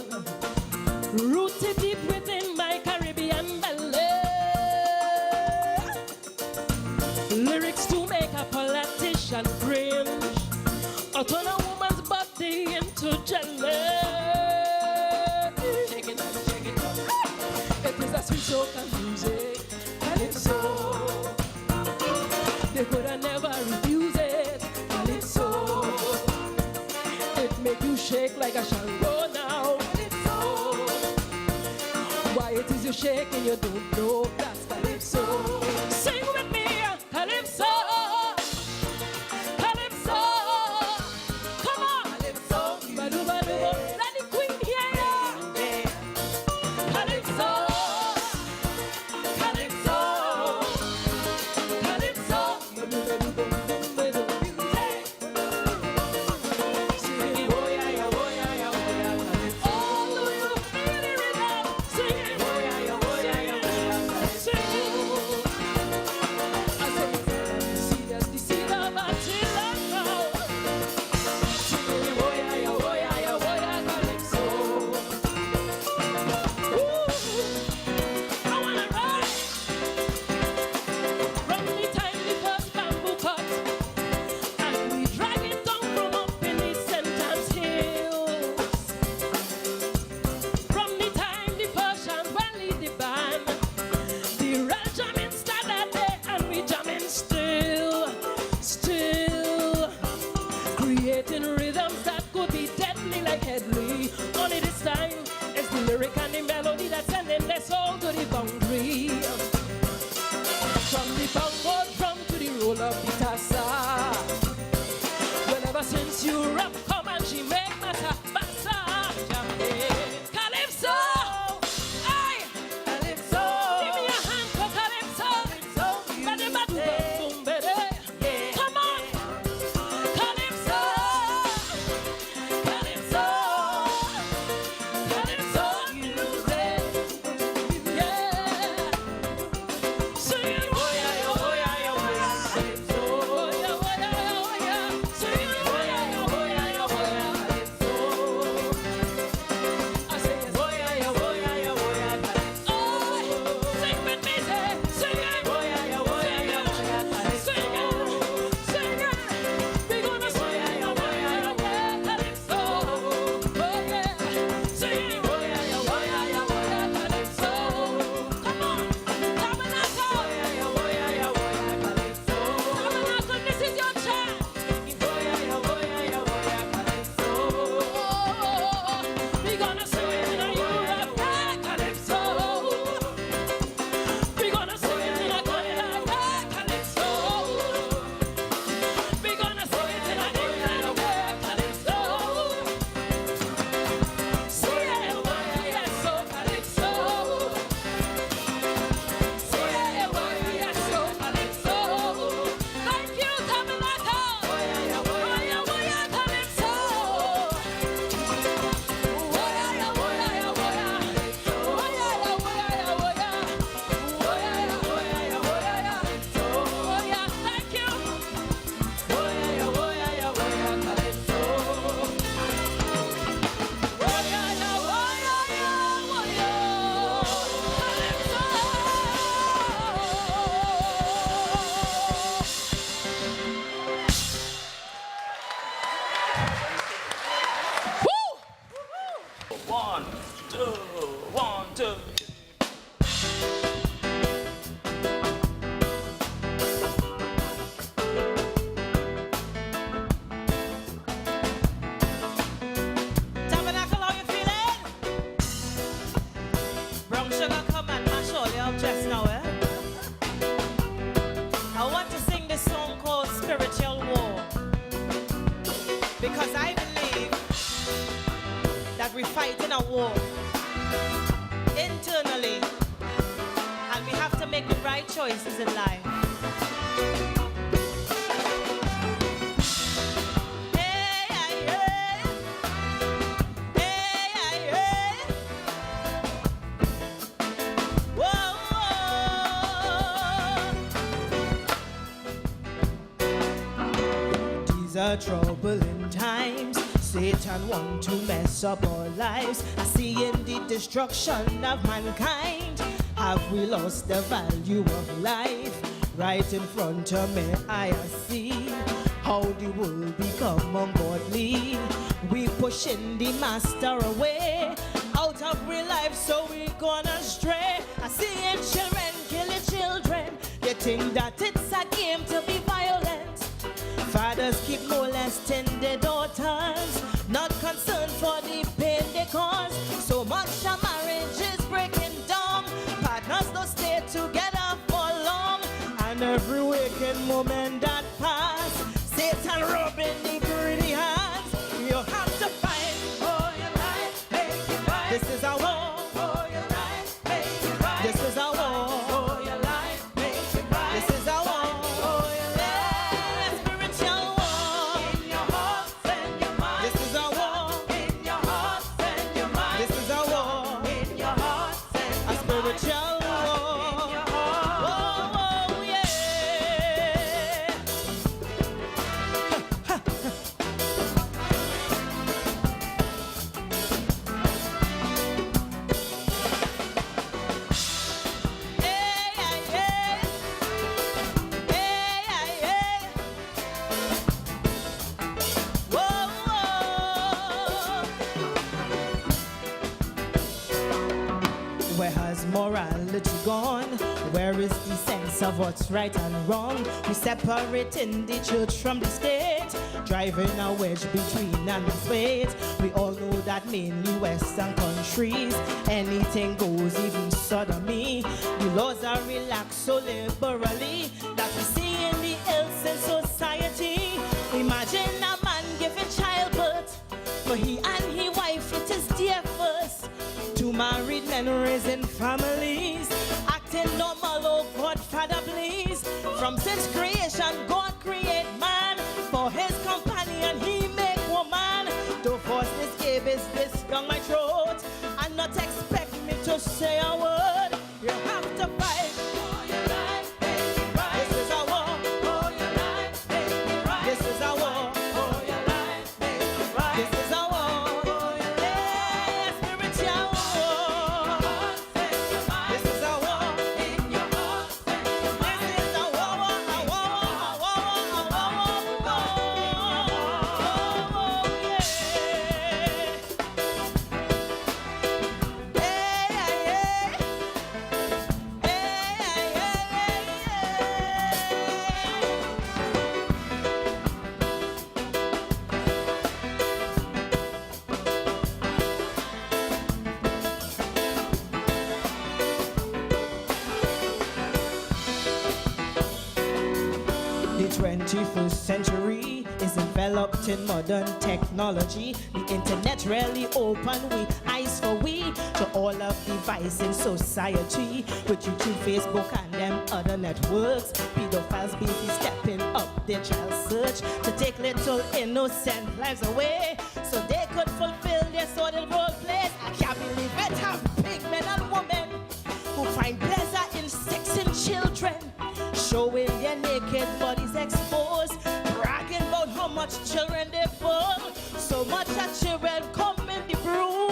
rooted deep within my Caribbean belly. Lyrics to make a politician cringe, or turn a woman's body into jelly. Shake it up, shake it up. It is a sweet soca music, calypso. They could have never refuse it, calypso. It make you shake like a Shango now, calypso. Why it is you shake and you don't know that's calypso. Sing with me, calypso, calypso. Come on, calypso. Badu, badu, badu. Let the queen hear ya. Calypso, calypso, calypso. Badu, badu, badu, badu, badu. Singing, oh yeah, yeah, oh yeah, yeah, oh yeah, calypso. Oh, do you feel the rhythm? Singing, oh yeah, yeah, oh yeah, yeah, oh yeah, calypso. Singing. Some sugar come and mash all your up just now, eh? I want to sing this song called Spiritual War. Because I believe that we're fighting a war internally. And we have to make the right choices in life. These are troubling times. Satan want to mess up our lives. I see in the destruction of mankind. Have we lost the value of life? Right in front of me I see how the world become ungodly. We pushing the master away out of real life, so we gone astray. I see children killing children. They think that it's a game to be violent. Fathers keep molesting their daughters, not concerned for the pain they cause. So much of marriage is breaking down. Partners don't stay together for long. And every waking moment that pass, Satan rubbing the greedy hands. You have to fight for your life, make it right. This is a war for your life, make it right. This is a war for your life, make it right. This is a war for your life. Spiritual war in your heart and your mind. This is a war in your heart and your mind. This is a war in your heart and your mind. A spiritual war. Where has morality gone? Where is the sense of what's right and wrong? We separating the church from the state, driving a wedge between and faith. We all know that mainly Western countries, anything goes, even sodomy. The laws are relaxed so liberally that we see in the else in society. Imagine a man giving childbirth, for he and his wife it is dear first. Two married men raising families, acting normal, oh God, Father, please. From since creation, God create man, for his companion he make woman. To force this gave is this down my throat, and not expect me to say a word. You have to fight for your life, make it right. This is a war for your life, make it right. This is a war for your life, make it right. This is a war. The 21st century is enveloped in modern technology. The internet really open we eyes for we to all of the vice in society. With YouTube, Facebook and them other networks, pedophiles busy stepping up their child search to take little innocent lives away so they could fulfill their sordid role plays. I can't believe it, have big men and women who find pleasure in sexing children, showing their naked bodies exposed, bragging about how much children they born. So much that children come in the brew,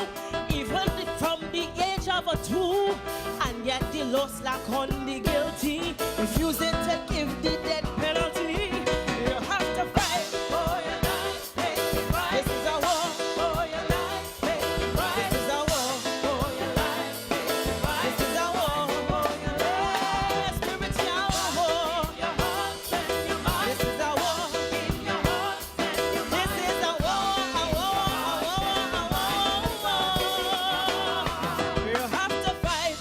even from the age of a 2. And yet the law slack on the guilty, refusing to give the death penalty. You have to fight for your life, make it right. This is a war for your life, make it right. This is a war for your life, make it right. This is a war for your life. Spiritual war, your heart and your mind. This is a war in your heart and your mind. This is a war, a war, a war, a war, a war. You have to fight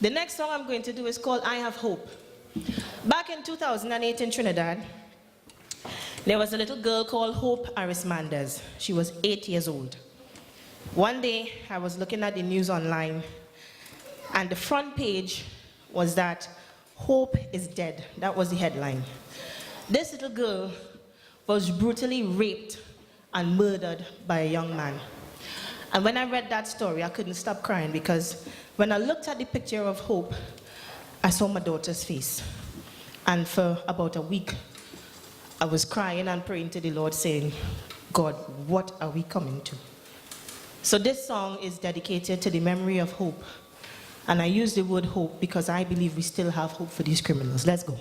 The next song I'm going to do is called I Have Hope. Back in 2008 in Trinidad, there was a little girl called Hope Arismandas. She was 8 years old. One day, I was looking at the news online, and the front page was that Hope is dead. That was the headline. This little girl was brutally raped and murdered by a young man. And when I read that story, I couldn't stop crying, because when I looked at the picture of Hope, I saw my daughter's face. And for about a week, I was crying and praying to the Lord, saying, God, what are we coming to? So this song is dedicated to the memory of Hope. And I use the word hope because I believe we still have hope for these criminals. Let's go.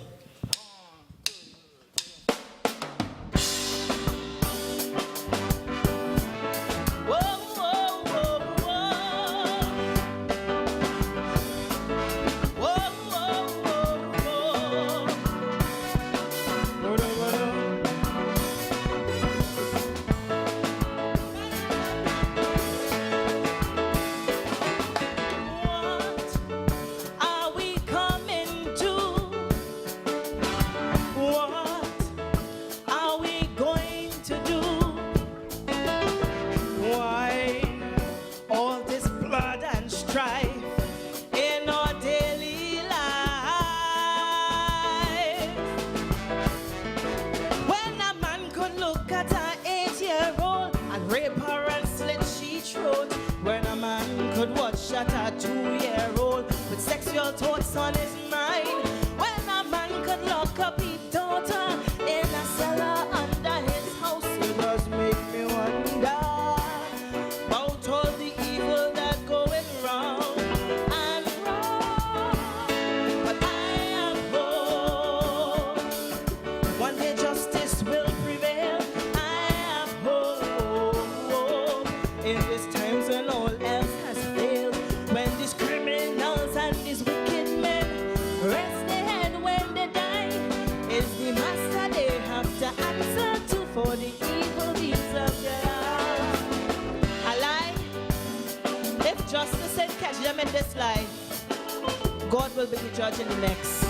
At a 2-year-old with sexual thoughts on his mind. When a man could lock up his daughter in a cellar under his house, it does make me wonder about all the evil that going wrong and wrong. But I am hope one day justice will prevail. I am hope in these times when all else has failed. When these criminals and these wicked men rest their head when they die, is the master they have to answer to for the evil deeds of their lives. A lie? If justice ain't catch them in this life, God will be the judge in the next.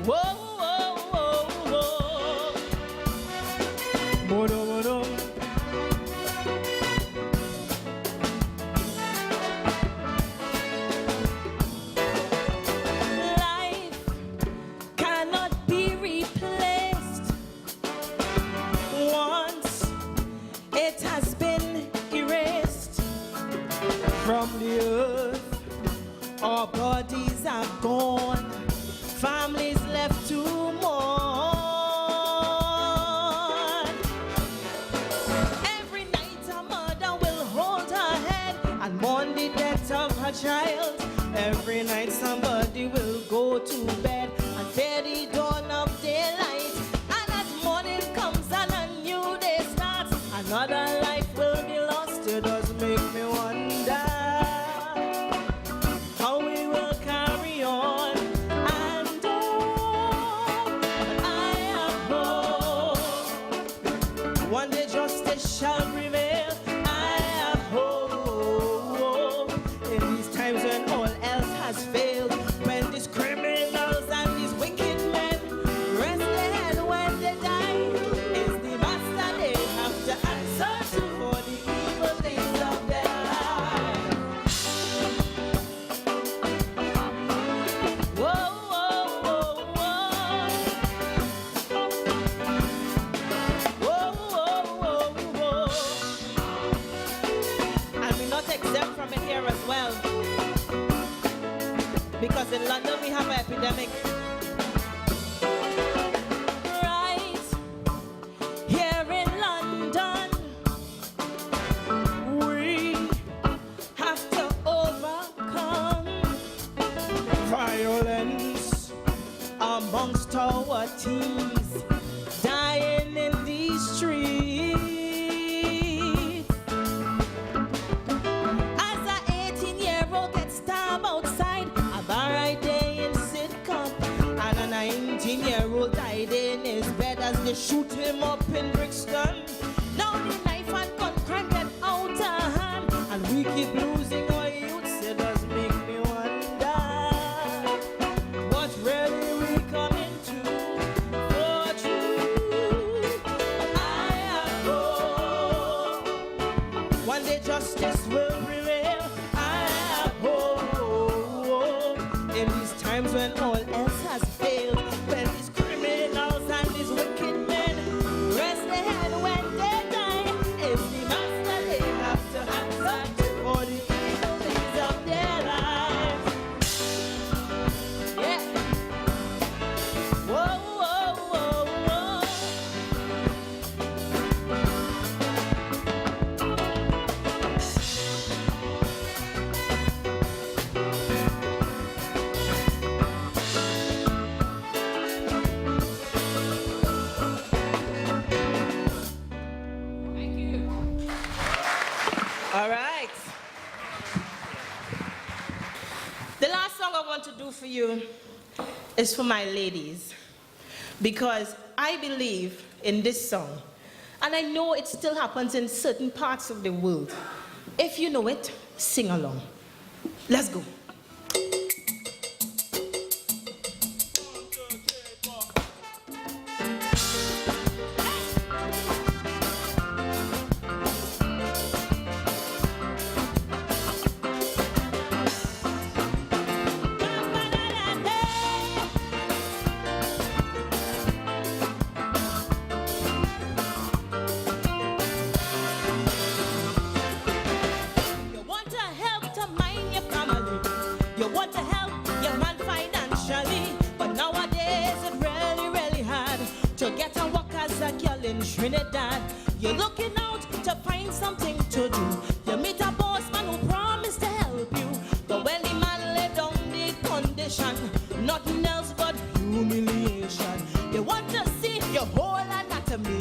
Whoa, whoa, whoa, whoa. Bodo, bodo. From the earth, our bodies are gone, families left to mourn. Every night a mother will hold her head and mourn the death of her child. Every night somebody will go to bed and fear the dawn of daylight. And as morning comes and a new day starts, another life will be lost. It does make me wonder how we will carry on and on. But I have hope one day justice shall prevail. I have hope in these times when all else has failed. When these criminals and these wicked men rest their head when they die, is the master they have to answer to for the evil things of their life. Whoa, whoa, whoa, whoa. Whoa, whoa, whoa, whoa. And we're not exempt from it here as well. Because in London we have an epidemic. Right here in London, we have to overcome violence amongst our teens dying in these streets. As a 18-year-old gets stabbed outside a bar right there in Sidcup, and a 19-year-old died in his bed as they shoot him up in Brixton. Now the knife and gun crime get out of hand, and we keep losing our youths. It does when all else has failed. When these criminals and these wicked men rest their head when they die, it's the master they have to answer for the evil things of their lives. Yeah. Whoa, whoa, whoa, whoa. Thank you. All right. The last song I want to do for you is for my ladies, because I believe in this song, and I know it still happens in certain parts of the world. If you know it, sing along. Let's go. You want to help to mind your family. You want to help your man financially. But nowadays it's really, really hard to get a work as a girl in Trinidad. You're looking out to find something to do. You meet a boss man who promised to help you. But when the man lay down the condition, nothing else but humiliation. They want to see your whole anatomy.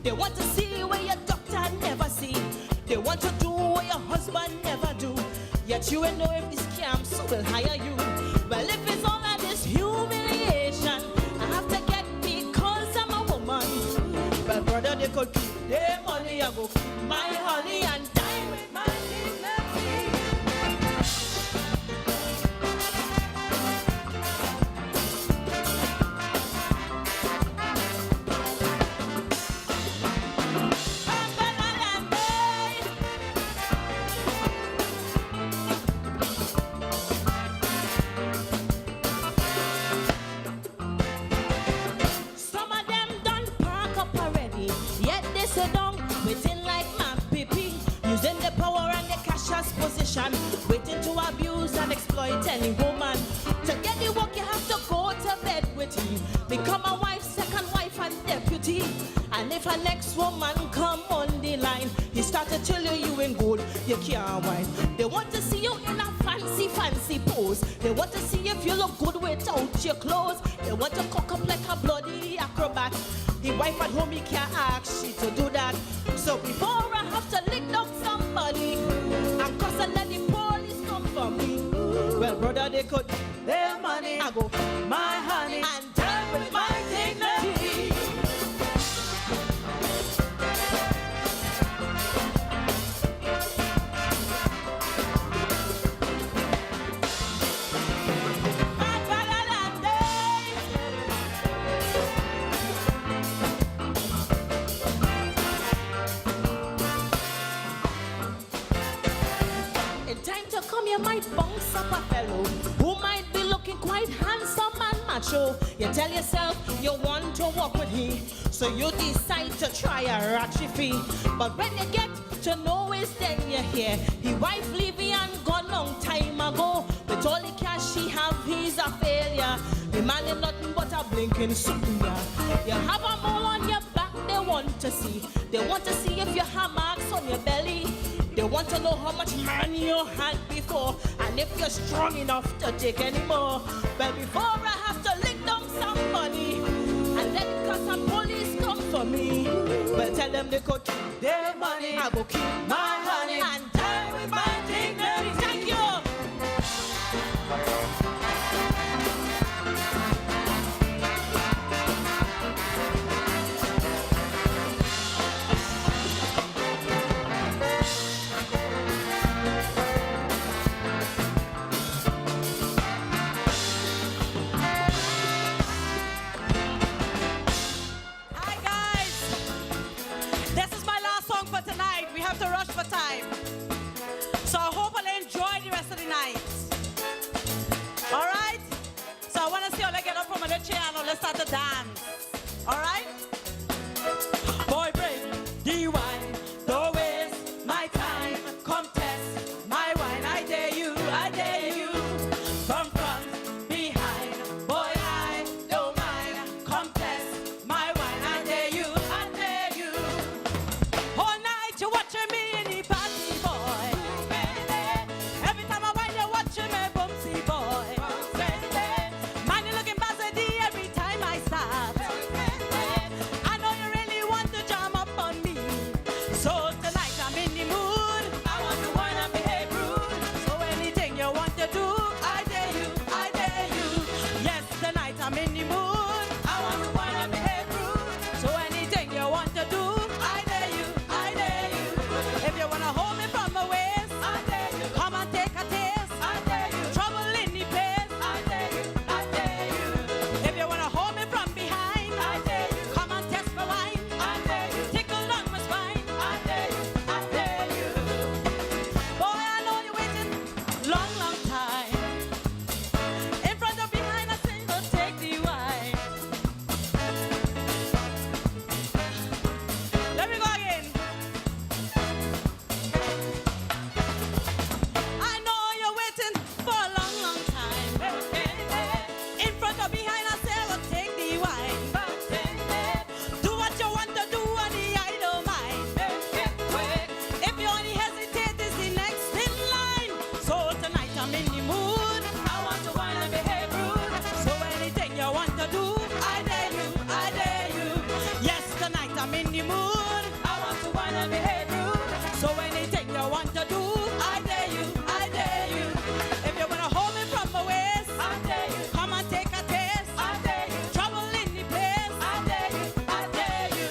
They want to see where your doctor never see. They want to do what your husband never do. Yet you ain't know if this scams will hire you. Well, if it's all of this humiliation, I have to get because I'm a woman. Well, brother, they could keep their money. I go keep my honey and die with my dignity. Some of them done park up already, yet they sit down waiting like my pippy, using the power and the cashier's position, waiting to abuse and exploit any woman. To get the work, you have to go to bed with him, become a wife, second wife, and deputy. And if a next woman come on the line, he start to tell you ain't good, you can't wine. They want to see you in a fancy, fancy pose. They want to see if you look good without your clothes. They want to cook up like a bloody acrobat. The wife at home, he can't ask she to do that. So before I have to lick down somebody, and cause I let the police come for me. Well, brother, they could their money. I go my honey and die with my dignity. In time to come, you might bounce up a fellow who might be looking quite handsome and macho. You tell yourself you want to walk with him, so you decide to try a ratchet fee. But when you get to know his, then you hear his wife leave him and gone long time ago. With all the cash she have, he's a failure. The man is nothing but a blinking superior. You have a mole on your back, they want to see. They want to see if you have marks on your belly. They want to know how much money you had before, and if you're strong enough to take any more. But before I have to lick down somebody, and let it cause some police come for me. Well, tell them they could keep their money. I go keep my honey and die with my dignity. Thank you. This is my last song for tonight. We have to rush for time. to see how they get up from the chair and let's start to dance. All right? Boy, break the wine, don't waste my time. Come test my wine. I dare you, I dare you. From front, behind, boy, I don't mind. Come test my wine. I dare you, I dare you. All night you're watching me in the party, boy. Every time I wine, you're watching me, bumsy boy. Man, you're looking buzzedy every time I start. I know you really want to jam up on me. So tonight I'm in the mood. I want to wine and behave rude. So anything you want to do, I dare you, I dare you. Yes, tonight I'm in the mood. I want to wine and behave rude. So anything you want to do, I dare you, I dare you. If you wanna hold me from the waist, I dare you. Come and take a taste, I dare you. Trouble in the place, I dare you, I dare you. If you wanna hold me from behind, I dare you. Come and test my wine, I dare you. Tickle on my spine, I dare you, I dare you. Boy, I know you're waiting long, long time. In front or behind, I say, go take the wine. Let me go again. I know you're waiting for a long, long time. In front or behind, I say, go take the wine. Do what you want to do, honey, I don't mind. If you only hesitate, is the next in line. So tonight I'm in the mood. I want to wine and behave rude. So anything you want to do, I dare you, I dare you. Yes, tonight I'm in the mood. I want to wine and behave rude. So anything you want to do, I dare you, I dare you. If you wanna hold me from my waist, I dare you. Come and take a taste, I dare you. Trouble in the place, I dare you, I dare you.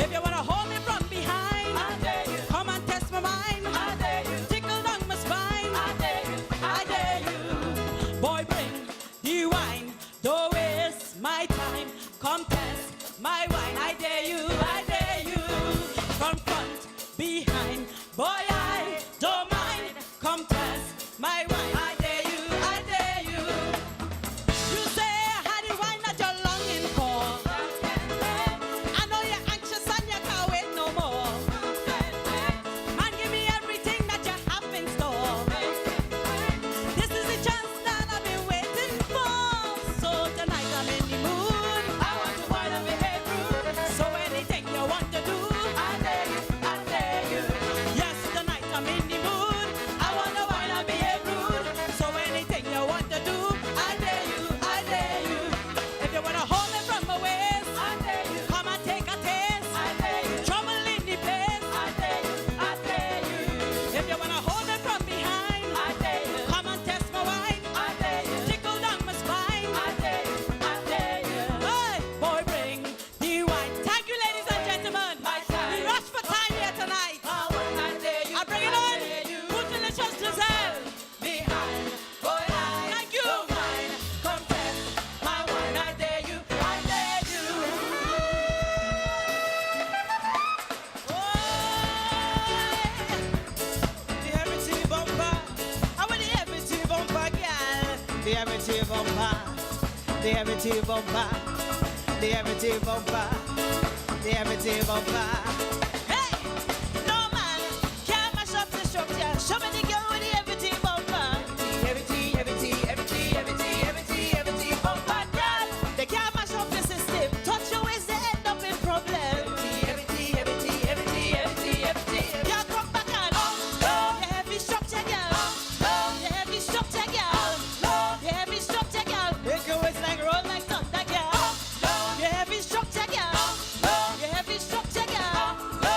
If you wanna hold me from behind, I dare you. Come and test my mind, I dare you. Tickle down my spine, I dare you, I dare you. Boy, bring the wine, don't waste my time. Come test my wine, I dare you, I dare you. From front, behind, boy, I don't mind. Come test my wine, I dare you, I dare you. You say I had the wine that you're longing for. I know you're anxious and you can't wait no more. Man, give me everything that you have in store. This is the chance that I've been waiting for. So tonight I'm in the mood. I want to wine and behave rude. So anything you want to do, I dare you, I dare you. Yes, tonight I'm in the mood. I want to wine and behave rude. So anything you want to do, I dare you, I dare you. If you wanna hold me from my waist, I dare you. Come and take a taste, I dare you. Trouble in the place, I dare you, I dare you. If you wanna hold me from behind, I dare you. Come and test my wine, I dare you. Tickle down my spine, I dare you, I dare you. Hey, boy, bring the wine. Thank you, ladies and gentlemen. We rush for time here tonight. I dare you. I bring it on. Put in the chest to sell. Behind, boy, thank you. Come test my wine, I dare you, I dare you. The everything bumper, I want the everything bumper, girl. The everything bumper, the everything bumper, the everything bumper, the everything bumper. Hey, no man can't mash up the structure. Show me the girl with the everything bumper. Everything, everything, everything, everything, everything, everything bumper, girl. They can't mash up the system. Touch your waist, they end up in problem. Everything, everything, everything, everything, everything. Girl, come back and the heavy structure, girl. The heavy structure, girl. The heavy structure, girl. Make your waist like roll like thunder, girl. The heavy structure, girl. The heavy structure, girl.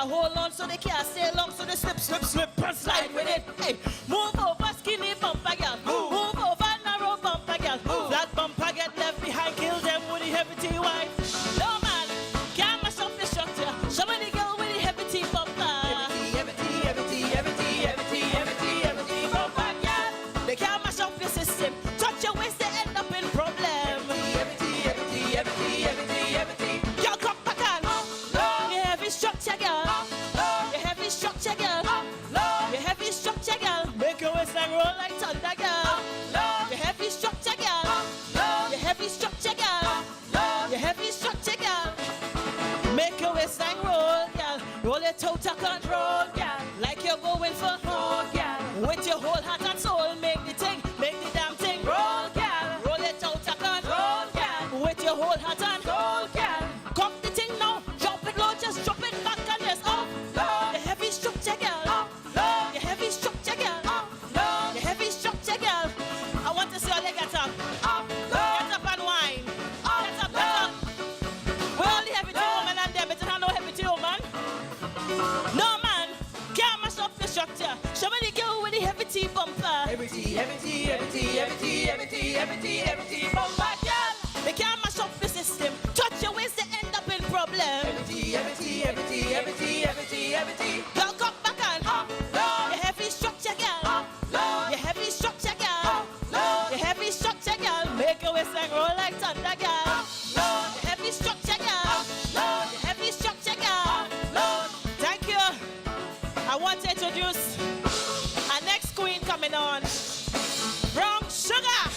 hold on so they can't stay long, so they slip, slip, slip and slide with it. Hey, move over, skinny bumper girl. Move over, narrow bumper girl. Flat bumper get left behind, kill them with the heavy T wide. No man, can't mash up the structure. Show me the girl with the heavy T bumper. Heavy T, heavy T, heavy T, heavy T, heavy T, heavy T, heavy T bumper girl. They can't mash up your system. Touch your waist, they end up in problem. Heavy T, heavy T, heavy T, heavy T, heavy T. Girl, come back on. You heavy structure girl. You heavy structure girl. You heavy structure girl. Make your waistline roll like thunder girl. You heavy structure girl. You heavy structure girl. You heavy structure girl. Make your waistline roll, girl. Roll it out of control, girl. Like you're going for more, girl. With your whole heart and soul, make the damn thing roll, girl. Roll it out of control, girl. With your whole heart and soul, girl. Come the thing now, drop it low, just drop it back and just up. You heavy structure, girl. You heavy structure, girl. You heavy structure, girl. I want to see how they get up. Get up and wine. Get up, get up. Where all the heavy to woman and them? It's not no heavy to woman. No man, can't mash up the structure. Show me the girl with the heavy T bumper. Heavy T, heavy T, heavy T, heavy T, heavy T, heavy T, heavy T bumper, girl. They can't mash up the system. Touch your waist, they end up in problem. Heavy T, heavy T, heavy T, heavy T, heavy T, heavy T. Girl, come back on. You heavy structure, girl. You heavy structure, girl. You heavy structure, girl. Make your waistline roll like thunder, girl. You heavy structure, girl. You heavy structure, girl. Thank you. I want to introduce our next queen coming on. Brown Sugar.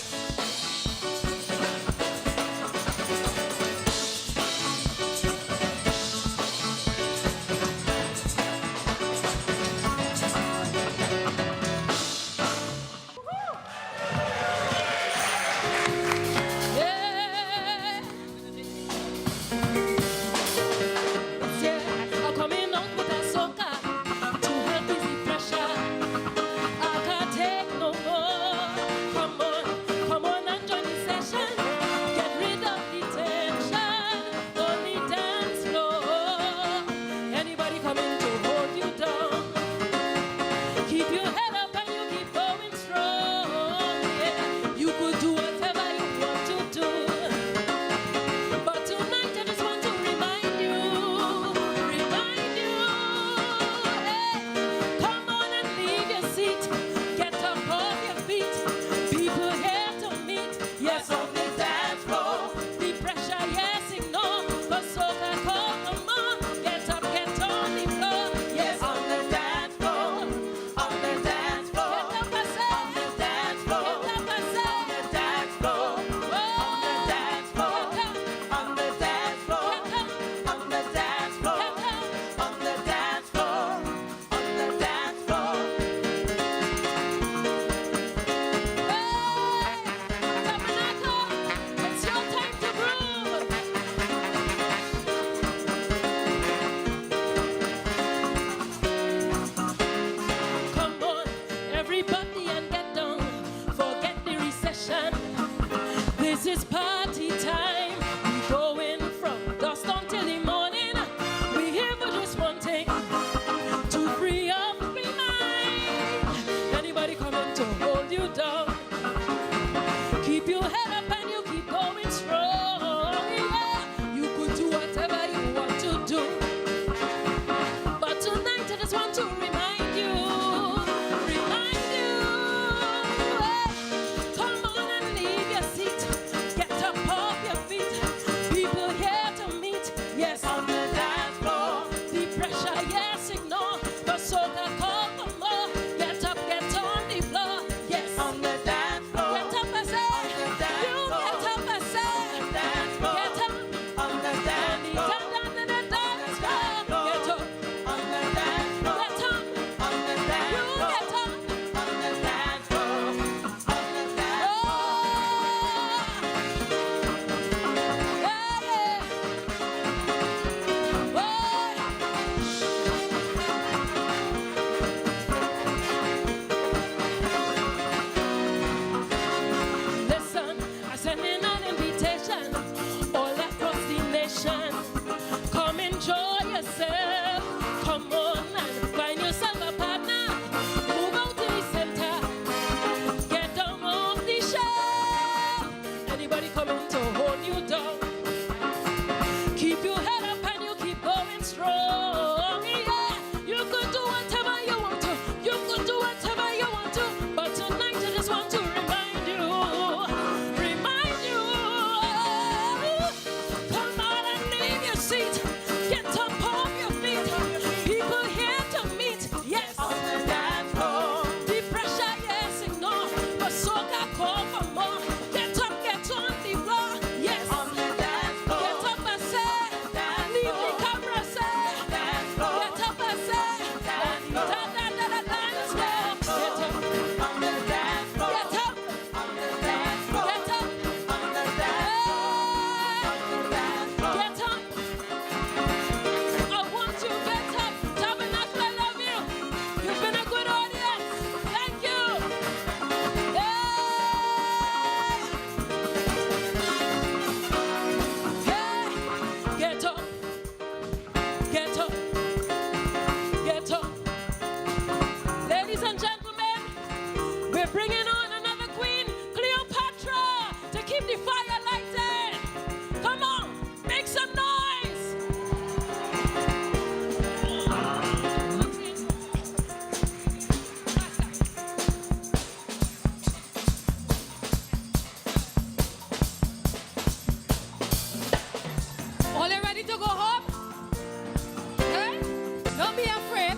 Don't be afraid.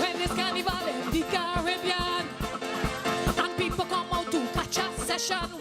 When it's carnival in the Caribbean and people come out to catch a session